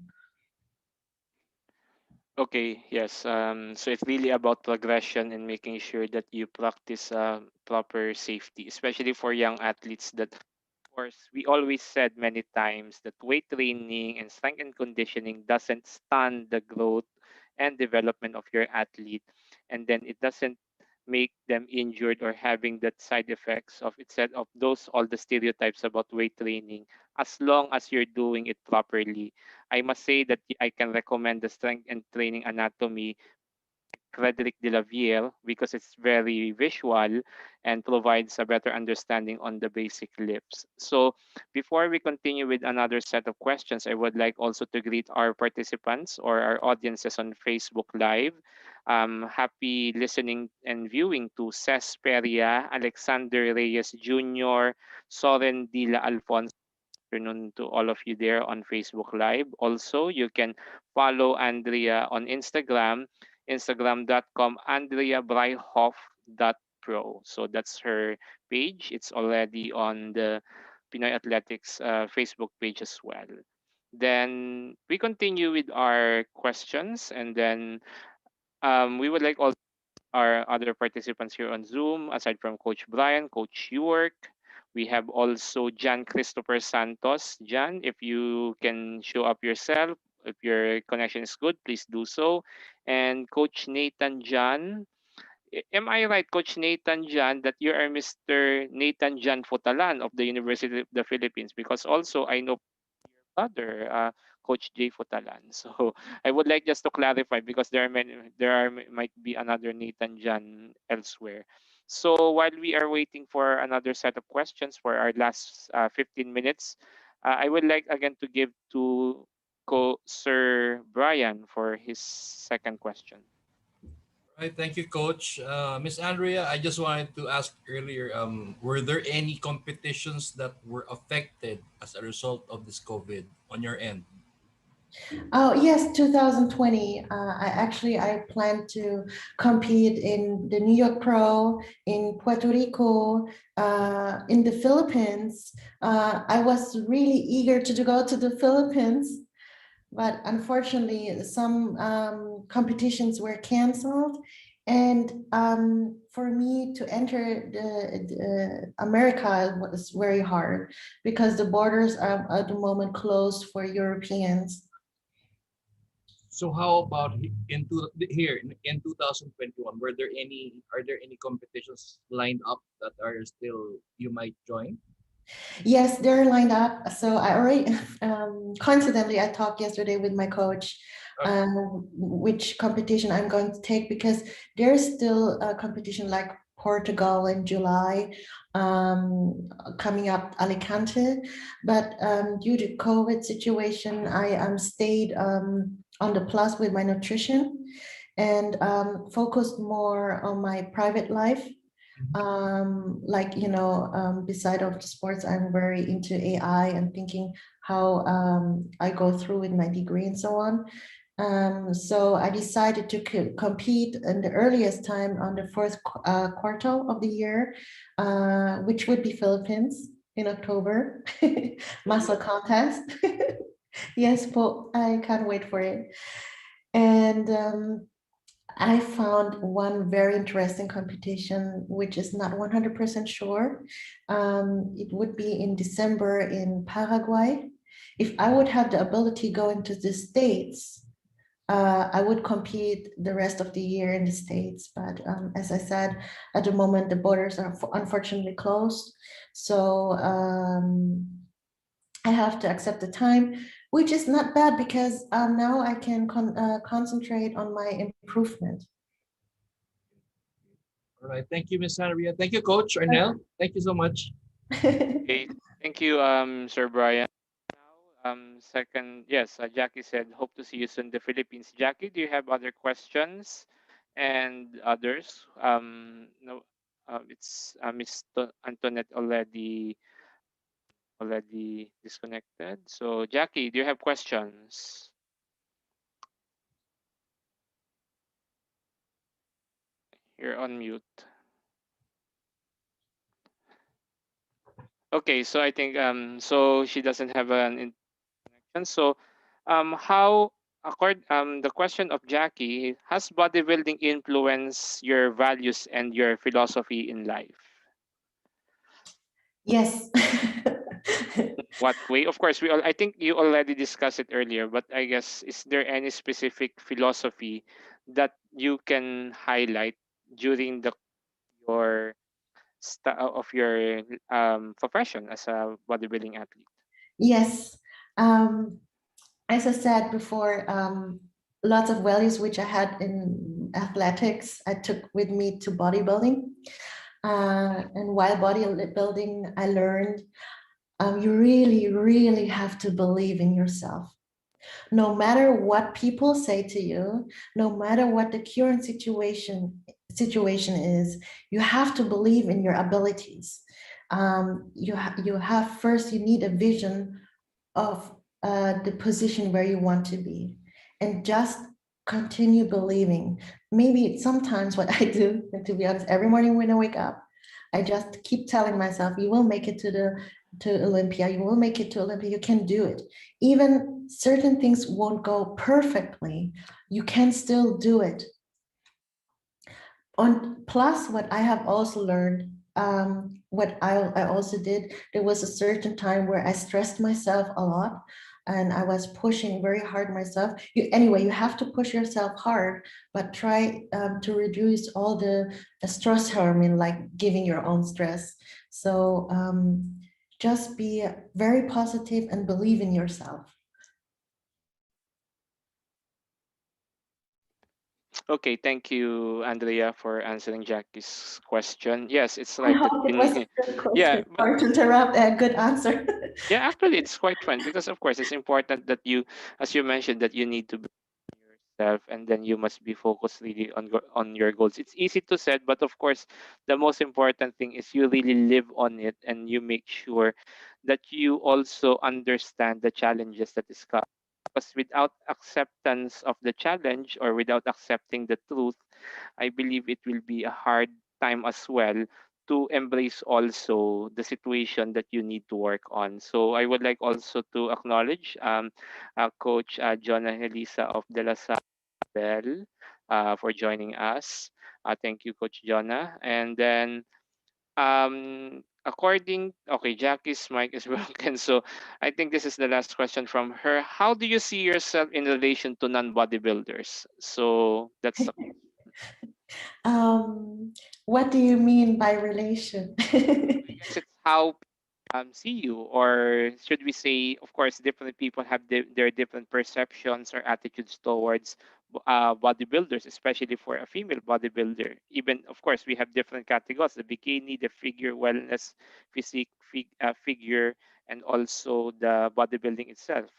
Okay, yes. So it's really about progression and making sure that you practice proper safety, especially for young athletes. That, of course, we always said many times that weight training and strength and conditioning doesn't stunt the growth and development of your athlete, and then it doesn't make them injured or having that side effects of instead of those all the stereotypes about weight training, as long as you're doing it properly. I must say that I can recommend the strength and training anatomy Frederick de la Ville because it's very visual and provides a better understanding on the basic lifts. So before we continue with another set of questions, I would like also to greet our participants or our audiences on Facebook Live. Happy listening and viewing to Ces Peria, Alexander Reyes Jr., Soren Dila Alfonso. Afternoon to all of you there on Facebook Live. Also, you can follow Andrea on Instagram, instagram.com, andreabreihof.pro. So that's her page. It's already on the Pinoy Athletics Facebook page as well. Then we continue with our questions, and then we would like all our other participants here on Zoom, aside from Coach Brian, Coach York. We have also Jan Christopher Santos. Jan, if you can show up yourself, if your connection is good, please do so. And Coach Nathan Jan. Am I right, Coach Nathan Jan, that you are Mr. Nathan Jan Fotalan of the University of the Philippines? Because also I know other Coach Jay Futalan. So I would like just to clarify because there are many, might be another Nathan Jan elsewhere. So while we are waiting for another set of questions for our last 15 minutes, I would like again to give to Sir Brian for his second question. Right, thank you, Coach. Miss Andrea, I just wanted to ask earlier, were there any competitions that were affected as a result of this COVID on your end? Oh yes, 2020. I plan to compete in the New York Pro, in Puerto Rico, in the Philippines. I was really eager to go to the Philippines, but unfortunately, some competitions were canceled. And for me to enter the America was very hard because the borders are at the moment closed for Europeans. So how about here in 2021? Are there any competitions lined up that are still you might join? Yes, they're lined up. So I already, coincidentally, I talked yesterday with my coach, which competition I'm going to take, because there's still a competition like Portugal in July, coming up Alicante. But due to COVID situation, I stayed on the plus with my nutrition and focused more on my private life. Like, beside of the sports, I'm very into AI and thinking how I go through with my degree and so on. So I decided to compete in the earliest time on the fourth quarter of the year, which would be Philippines in October, muscle contest. Yes, but I can't wait for it. And I found one very interesting competition, which is not 100% sure. It would be in December in Paraguay. If I would have the ability go into the States, I would compete the rest of the year in the States. But as I said, at the moment, the borders are unfortunately closed. So I have to accept the time, which is not bad because now I can concentrate on my improvement. All right. Thank you, Miss Andrea. Thank you, Coach Arnell. Thank you so much. Okay, thank you, Sir Brian. Now, second, yes, Jackie said, hope to see you soon in the Philippines. Jackie, do you have other questions and others? No, it's Miss Antoinette already disconnected. So, Jackie, do you have questions? You're on mute. Okay, so I think so she doesn't have an connection. So how the question of Jackie, has bodybuilding influenced your values and your philosophy in life? Yes. What way? Of course, I think you already discussed it earlier, but I guess is there any specific philosophy that you can highlight during the your of your profession as a bodybuilding athlete? Yes. Um, as I said before, lots of values which I had in athletics, I took with me to bodybuilding. And while bodybuilding, I learned you really, really have to believe in yourself. No matter what people say to you, no matter what the current situation is, you have to believe in your abilities. You have first, you need a vision of the position where you want to be, and just continue believing. Maybe sometimes what I do, to be honest, every morning when I wake up, I just keep telling myself, you will make it to Olympia, you will make it to Olympia, you can do it. Even certain things won't go perfectly, you can still do it. On plus, what I have also learned, what I also did, there was a certain time where I stressed myself a lot and I was pushing very hard myself. Anyway, you have to push yourself hard, but try to reduce all the stress hormone, like giving your own stress. So just be very positive and believe in yourself. Okay, thank you, Andrea, for answering Jackie's question. Yes, it's I right that hope you it was need, a good yeah, question. but Sorry to interrupt, a good answer. yeah, actually, it's quite fun because, of course, it's important that you, as you mentioned, that you need to be yourself, and then you must be focused really on on your goals. It's easy to say, but of course, the most important thing is you really live on it, and you make sure that you also understand the challenges that is coming. Because without acceptance of the challenge or without accepting the truth, I believe it will be a hard time as well to embrace also the situation that you need to work on. So I would like also to acknowledge Coach Jonah Elisa of De La Salle for joining us. Thank you, Coach Jonah. And then according, okay, Jackie's mic is broken, so I think this is the last question from her. How do you see yourself in relation to non-bodybuilders? So that's What do you mean by relation? I guess it's how see you, or should we say, of course, different people have their different perceptions or attitudes towards bodybuilders, especially for a female bodybuilder. Even, of course, we have different categories: the bikini, the figure wellness, figure, and also the bodybuilding itself.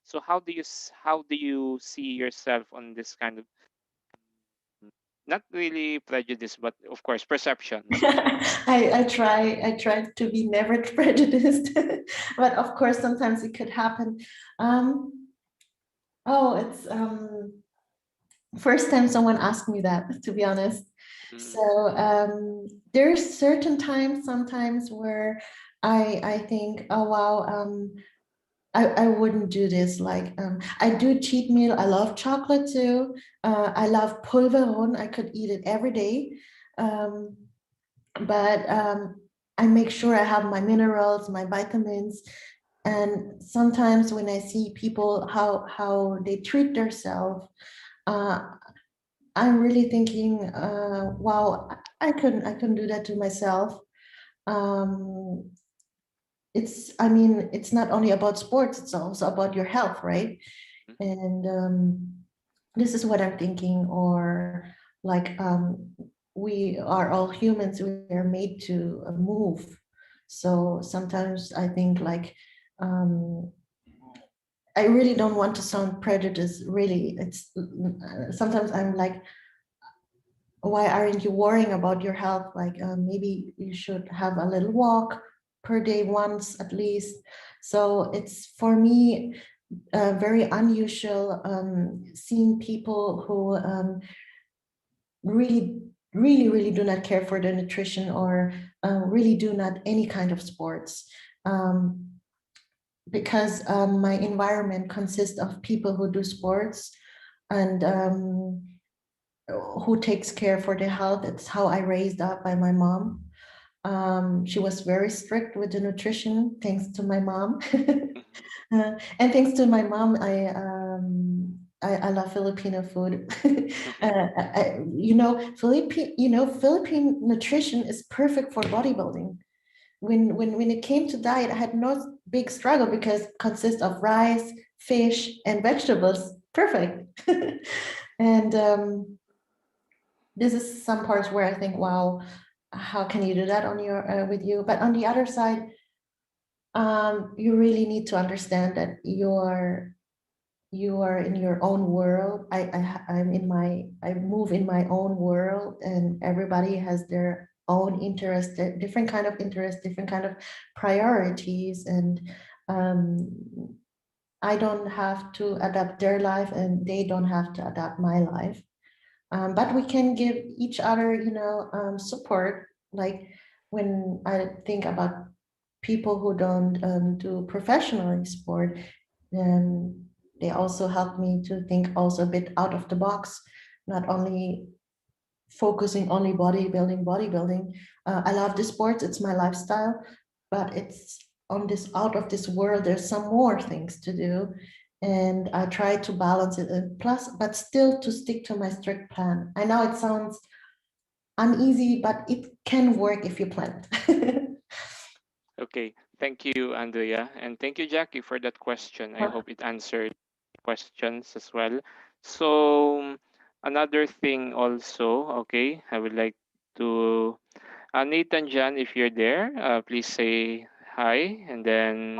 So how do you see yourself on this kind of, not really prejudice, but of course perceptions? I try to be never prejudiced, but of course sometimes it could happen. Um, oh, it's first time someone asked me that, to be honest. Mm, So there's certain times sometimes where I think, oh wow, I wouldn't do this. Like I do cheat meal. I love chocolate too. I love pulveron. I could eat it every day. Um, but I make sure I have my minerals, my vitamins. And sometimes when I see people how they treat themselves, uh, I'm really thinking, wow, I couldn't do that to myself. Um, I mean, it's not only about sports, it's also about your health, right? mm, And this is what I'm thinking, or like we are all humans, we are made to move. So sometimes I think like um, I really don't want to sound prejudiced, really. It's sometimes I'm like, why aren't you worrying about your health? Like maybe you should have a little walk per day once at least. So it's for me very unusual seeing people who really, really do not care for their nutrition or really do not any kind of sports. Because my environment consists of people who do sports and who takes care for their health. It's how I raised up by my mom. She was very strict with the nutrition, thanks to my mom. And thanks to my mom, I love Filipino food. Philippine nutrition is perfect for bodybuilding. When it came to diet, I had no big struggle because it consists of rice, fish, and vegetables. Perfect. And this is some parts where I think, wow, how can you do that on your with you? But on the other side, you really need to understand that you are in your own world. I move in my own world, and everybody has their own interest, different kind of interest, different kind of priorities, and um, I don't have to adapt their life, and they don't have to adapt my life. But we can give each other, support. Like when I think about people who don't do professional sport, then they also help me to think also a bit out of the box, not only focusing only bodybuilding. I love the sports, it's my lifestyle, but it's on this out of this world, there's some more things to do. And I try to balance it and plus, but still to stick to my strict plan. I know it sounds uneasy, but it can work if you plan it. Okay, thank you, Andrea, and thank you, Jackie, for that question. I hope it answered questions as well. So another thing also, okay, I would like to Nathan Jan, if you're there, please say hi, and then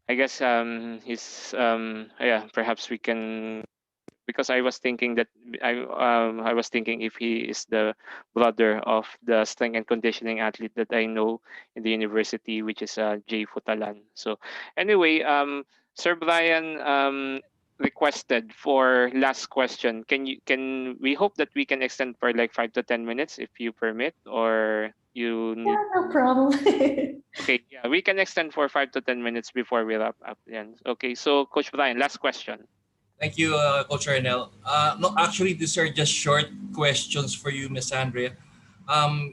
I guess he's yeah, perhaps we can, because I was thinking that I was thinking if he is the brother of the strength and conditioning athlete that I know in the university, which is Jay Futalan. So anyway, Sir Brian requested for last question. Can we hope that we can extend for like 5 to 10 minutes if you permit, or you Yeah, need? no problem. Okay, yeah, we can extend for 5 to 10 minutes before we wrap up. Then okay, so Coach Brian, last question. Thank you, Coach Arnel. No, actually, these are just short questions for you, Miss Andrea.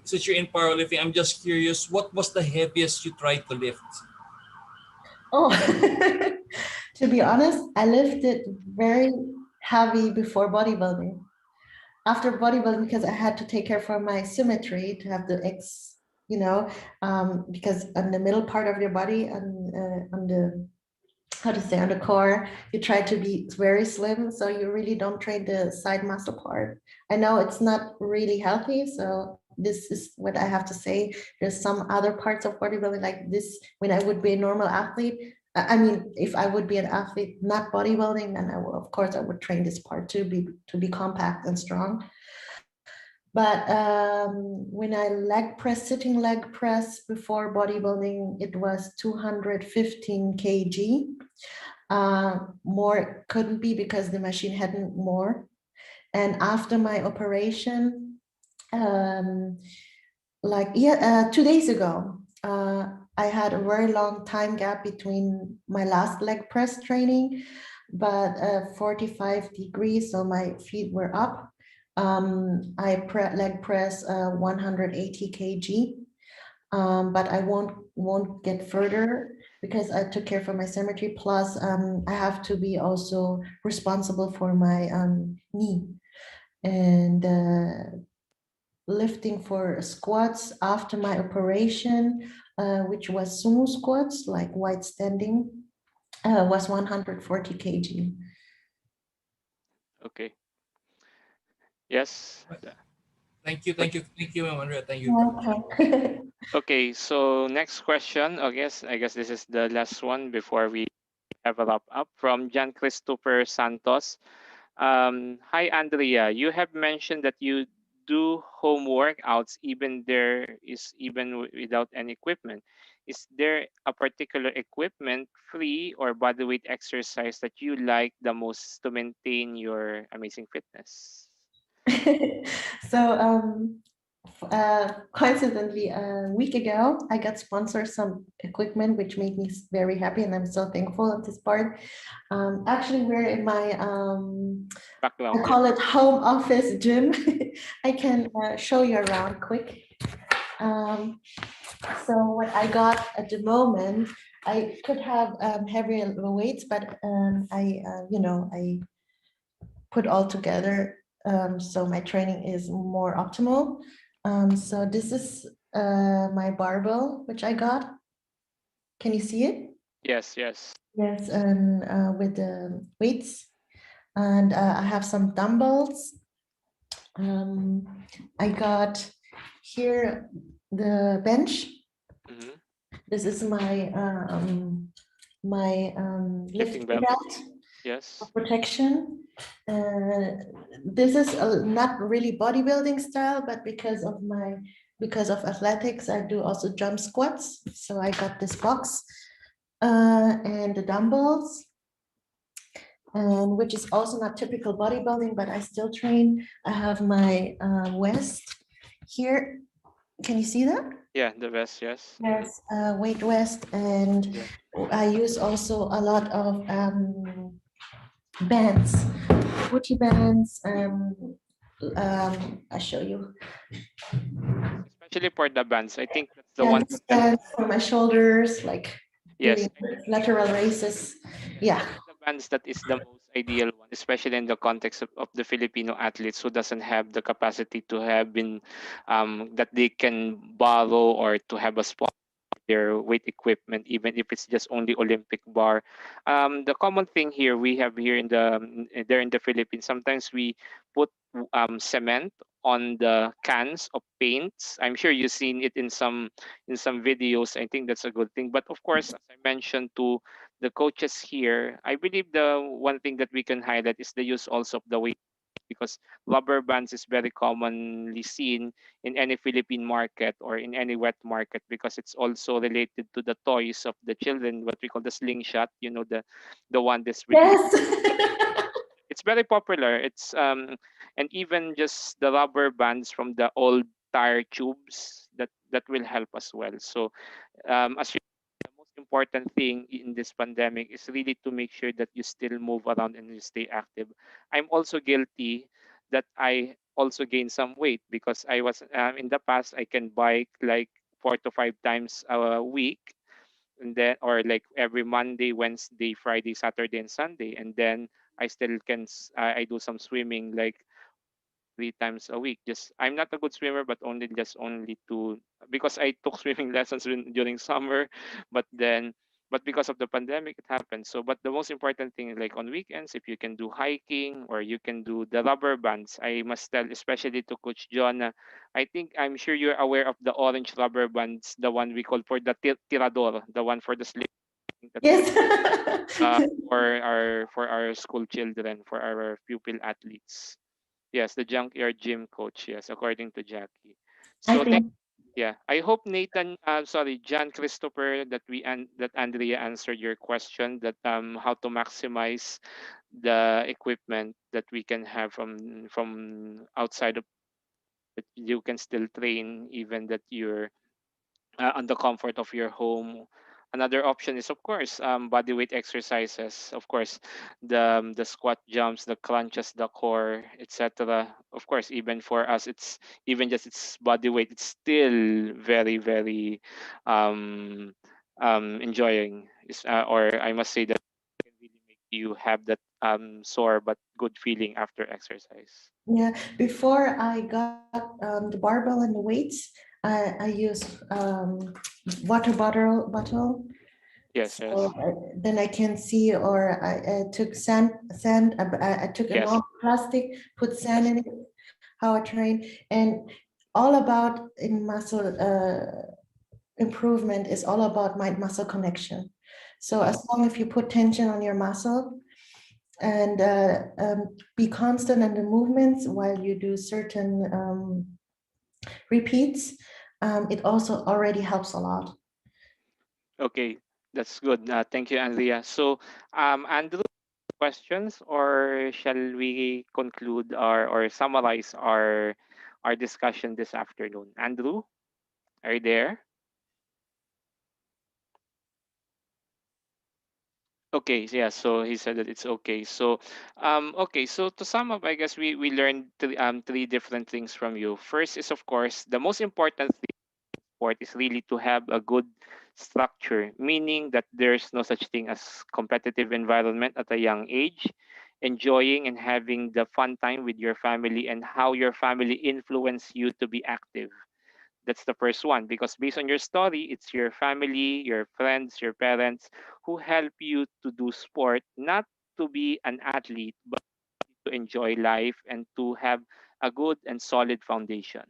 Since you're in powerlifting, I'm just curious, what was the heaviest you tried to lift? Oh, to be honest, I lifted very heavy before bodybuilding. After bodybuilding, because I had to take care for my symmetry to have the X, because on the middle part of your body, on the how to say, on the core, you try to be very slim, so you really don't train the side muscle part. I know it's not really healthy, so this is what I have to say. There's some other parts of bodybuilding like this. When I would be a normal athlete, I mean, if I would be an athlete not bodybuilding, then of course I would train this part to be compact and strong. But when I leg press, sitting leg press before bodybuilding, it was 215 kg. More couldn't be because the machine hadn't more. And after my operation, um, 2 days ago, I had a very long time gap between my last leg press training, but 45 degrees, so my feet were up. I leg press 180 kg, but I won't get further because I took care for my symmetry. Plus, I have to be also responsible for my knee and lifting for squats after my operation, which was sumo squats, like wide standing, was 140 kg. Okay. Yes. Thank you, Ma'am Andrea. Thank you. Okay. Okay, so next question. I guess this is the last one before we have a wrap up from John Christopher Santos. Hi, Andrea. You have mentioned that you do home workouts even without any equipment. Is there a particular equipment, free or bodyweight exercise that you like the most to maintain your amazing fitness? So coincidentally, a week ago, I got sponsored some equipment, which made me very happy, and I'm so thankful at this part. Actually, we're in my I Background. call it home office gym. I can show you around quick. Um, so what I got at the moment, I could have heavier weights, but I put all together, so my training is more optimal. So this is my barbell, which I got. Can you see it? Yes, yes. Yes, and with the weights, and I have some dumbbells. Um, I got here the bench. Hmm. This is my Lifting lifting belt. belt for Yes. protection. This is not really bodybuilding style, but because of athletics, I do also jump squats. So I got this box and the dumbbells, and which is also not typical bodybuilding, but I still train. I have my vest here. Can you see that? Yeah, the vest. Yes. Yes, weight vest, and Yeah. I use also a lot of bands, Gucci bands. I show you. Especially for the bands, I think that's the one Yes, thing that bands for my shoulders, like yes, doing lateral raises. yes, Yeah. I think the bands that is the most ideal one, especially in the context of the Filipino athletes who doesn't have the capacity to have been that they can borrow or to have a spot their weight equipment, even if it's just only Olympic bar. The common thing here we have here in there in the Philippines, sometimes we put cement on the cans of paints. I'm sure you've seen it in some videos. I think that's a good thing. But of course, as I mentioned to the coaches here, I believe the one thing that we can highlight is the use also of the weight because rubber bands is very commonly seen in any Philippine market or in any wet market because it's also related to the toys of the children, what we call the slingshot, the one that's really Yes. it's very popular. It's and even just the rubber bands from the old tire tubes that will help as well. So as you the most important thing in this pandemic is really to make sure that you still move around and you stay active. I'm also guilty that I also gained some weight because I was in the past I can bike like 4 to 5 times a week and then or like every Monday, Wednesday, Friday, Saturday, and Sunday, and then I still I do some swimming like 3 times a week. Just I'm not a good swimmer, but only two because I took swimming lessons during summer, but then but because of the pandemic it happened. So but the most important thing, like on weekends, if you can do hiking or you can do the rubber bands, I must tell especially to Coach John, I think I'm sure you're aware of the orange rubber bands, the one we call for the tirador, the one for the sleep that we Yes. for our school children, for our pupil athletes. Yes, the junkyard gym coach. Yes, according to Jackie. I So thank think yeah. I hope Nathan, sorry, John Christopher, that Andrea answered your question, that how to maximize the equipment that we can have from outside of, that you can still train even that you're on the comfort of your home. Another option is, of course, body weight exercises. Of course, the squat jumps, the crunches, the core, etc. Of course, even for us, it's even just it's body weight. It's still very, very um, enjoying. Or I must say that it can really make you have that sore but good feeling after exercise. yeah. Before I got the barbell and the weights, I use water bottle. Yes, So yes, then I can see, or I took sand. I took a yes, long plastic, put sand yes, in it. How I train, and all about in muscle improvement is all about mind muscle connection. So mhm. as long as you put tension on your muscle and be constant in the movements while you do certain repeats, it also already helps a lot. Okay, that's good. Thank you, Andrea. So, Andrew, questions, or shall we conclude or summarize our discussion this afternoon? Andrew, are you there? Okay, yeah. So he said that it's okay. So, okay. So to sum up, I guess we learned three different things from you. First is, of course, the most important sport is really to have a good structure, meaning that there's no such thing as competitive environment at a young age, enjoying and having the fun time with your family, and how your family influence you to be active. That's the first one, because based on your story, it's your family, your friends, your parents who help you to do sport, not to be an athlete, but to enjoy life and to have a good and solid foundation.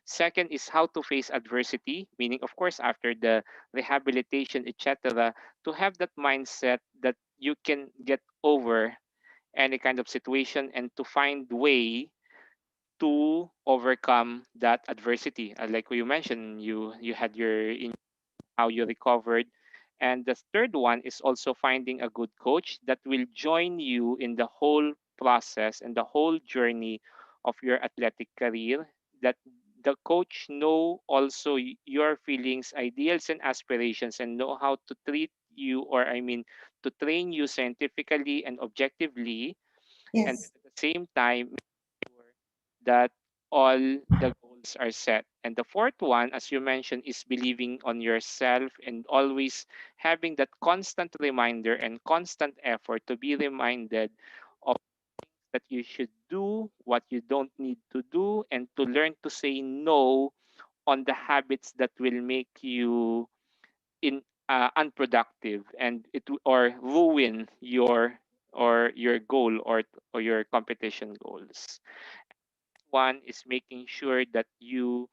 Second is how to face adversity, meaning, of course, after the rehabilitation, etc., to have that mindset that you can get over any kind of situation and to find way to overcome that adversity. Like you mentioned, you had your in how you recovered. And the third one is also finding a good coach that will join you in the whole process and the whole journey of your athletic career. That the coach know also your feelings, ideals, and aspirations, and know how to treat you, or I mean, to train you scientifically and objectively, and Yes. at the same time sure that all the goals are set. And the fourth one, as you mentioned, is believing on yourself and always having that constant reminder and constant effort to be reminded of that you should do, what you don't need to do, and to learn to say no on the habits that will make you in unproductive and or ruin your goal or your competition goals. One is making sure that you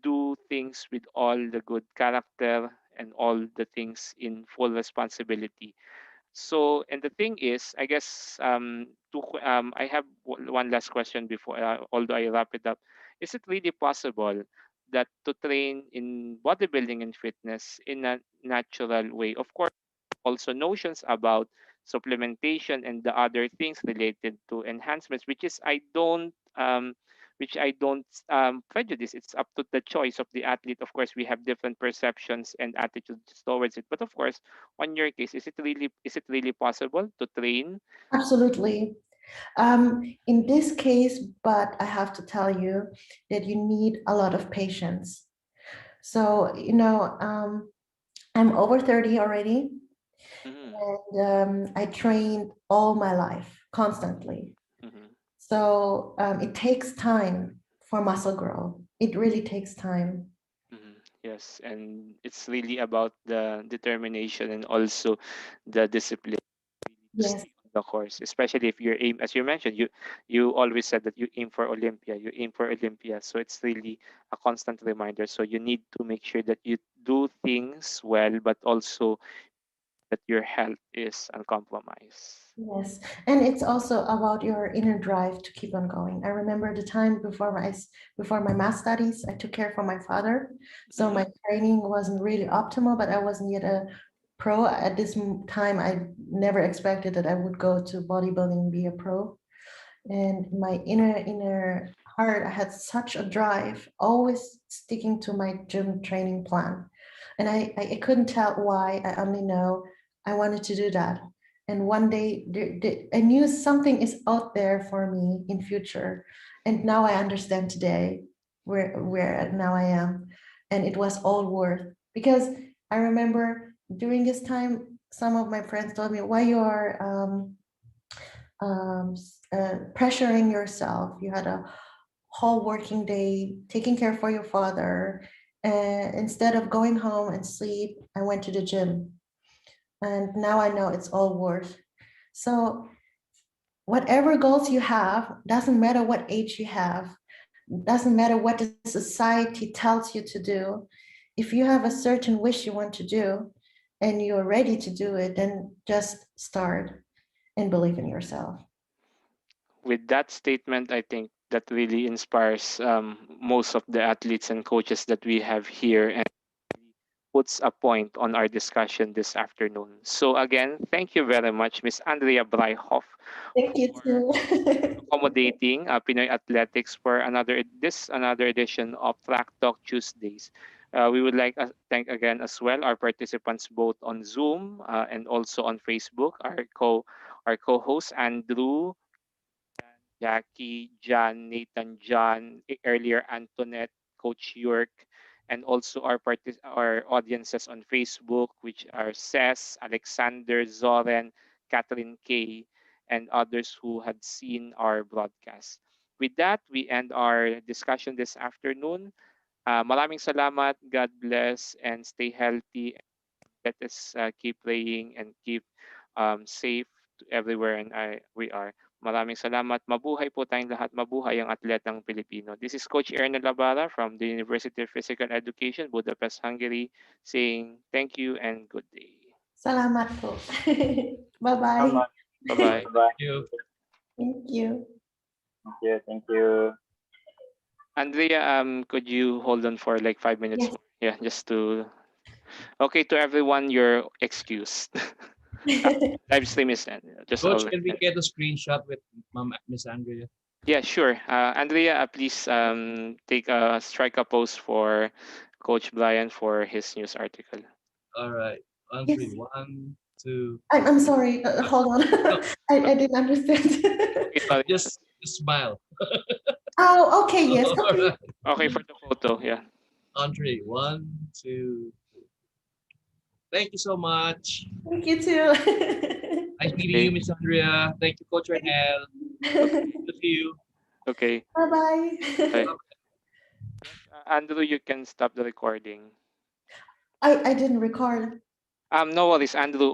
do things with all the good character and all the things in full responsibility. So, and the thing is, I guess I have one last question before, although I wrap it up. Is it really possible that to train in bodybuilding and fitness in a natural way? Of course, also notions about supplementation and the other things related to enhancements, which I don't prejudice. It's up to the choice of the athlete. Of course, we have different perceptions and attitudes towards it. But of course, on your case, is it really possible to train? Absolutely. In this case, but I have to tell you that you need a lot of patience. So, I'm over 30 already, Mm-hmm, and I trained all my life constantly. mm-hmm, So it takes time for muscle growth. It really takes time. mm-hmm. Yes, and it's really about the determination and also the discipline to Yes, stay on the course, especially if you're aim, as you mentioned, you always said that you aim for Olympia, you aim for Olympia. So it's really a constant reminder. So you need to make sure that you do things well, but also that your health is uncompromised. yes. And it's also about your inner drive to keep on going. I remember the time before my math studies, I took care for my father. So Mhm. my training wasn't really optimal, but I wasn't yet a pro at this time. I never expected that I would go to bodybuilding and be a pro. And my inner heart, I had such a drive, always sticking to my gym training plan. And I couldn't tell why. I only know I wanted to do that. And one day I knew something is out there for me in future. And now I understand today where now I am. And it was all worth, because I remember during this time, some of my friends told me, why you are pressuring yourself. You had a whole working day taking care for your father. And instead of going home and sleep, I went to the gym. And now I know it's all worth. So whatever goals you have, doesn't matter what age you have, doesn't matter what the society tells you to do. If you have a certain wish you want to do and you're ready to do it, then just start and believe in yourself. With that statement, I think that really inspires most of the athletes and coaches that we have here, and puts a point on our discussion this afternoon. So again, thank you very much, Miss Andrea Breihof, Thank you for too. accommodating Pinoy Athletics for another edition of Track Talk Tuesdays. We would like to thank again as well our participants both on Zoom and also on Facebook. Our co-host Andrew, Jackie, John, Nathan, John, earlier Antoinette, Coach York, and also our audiences on Facebook, which are Ces, Alexander, Zoren, Catherine K, and others who had seen our broadcast. With that, we end our discussion this afternoon. Maraming salamat, God bless, and stay healthy. Let us keep playing and keep safe to everywhere we are. Maraming salamat. Mabuhay po tayong lahat. Mabuhay ang atletang Pilipino. This is Coach Erna Labara from the University of Physical Education, Budapest, Hungary, saying thank you and good day. Salamat po. Bye-bye. Salamat. Bye-bye. Bye-bye. You. Thank you. Thank you. Thank you. Andrea, could you hold on for like 5 minutes Yes. more? Yeah, just to... Okay, to everyone, you're excused. Uh, Live stream is just Coach, over. can we get a screenshot with Miss Andrea? Yeah, sure. Andrea, please strike a pose for Coach Brian for his news article. All right. On Yes. three. One, two. I'm sorry. Hold on. No, I didn't understand. Okay, sorry. just smile. Oh, okay. Yes. All Okay. right. Okay, for the photo. Yeah. On three. One, two. Thank you so much. Thank you too. Nice meeting you, Okay. Miss Andrea. Thank you, Coach Renel. Okay. Good to see you. Okay. Bye-bye. Bye. Andrew, you can stop the recording. I didn't record. No worries, Andrew.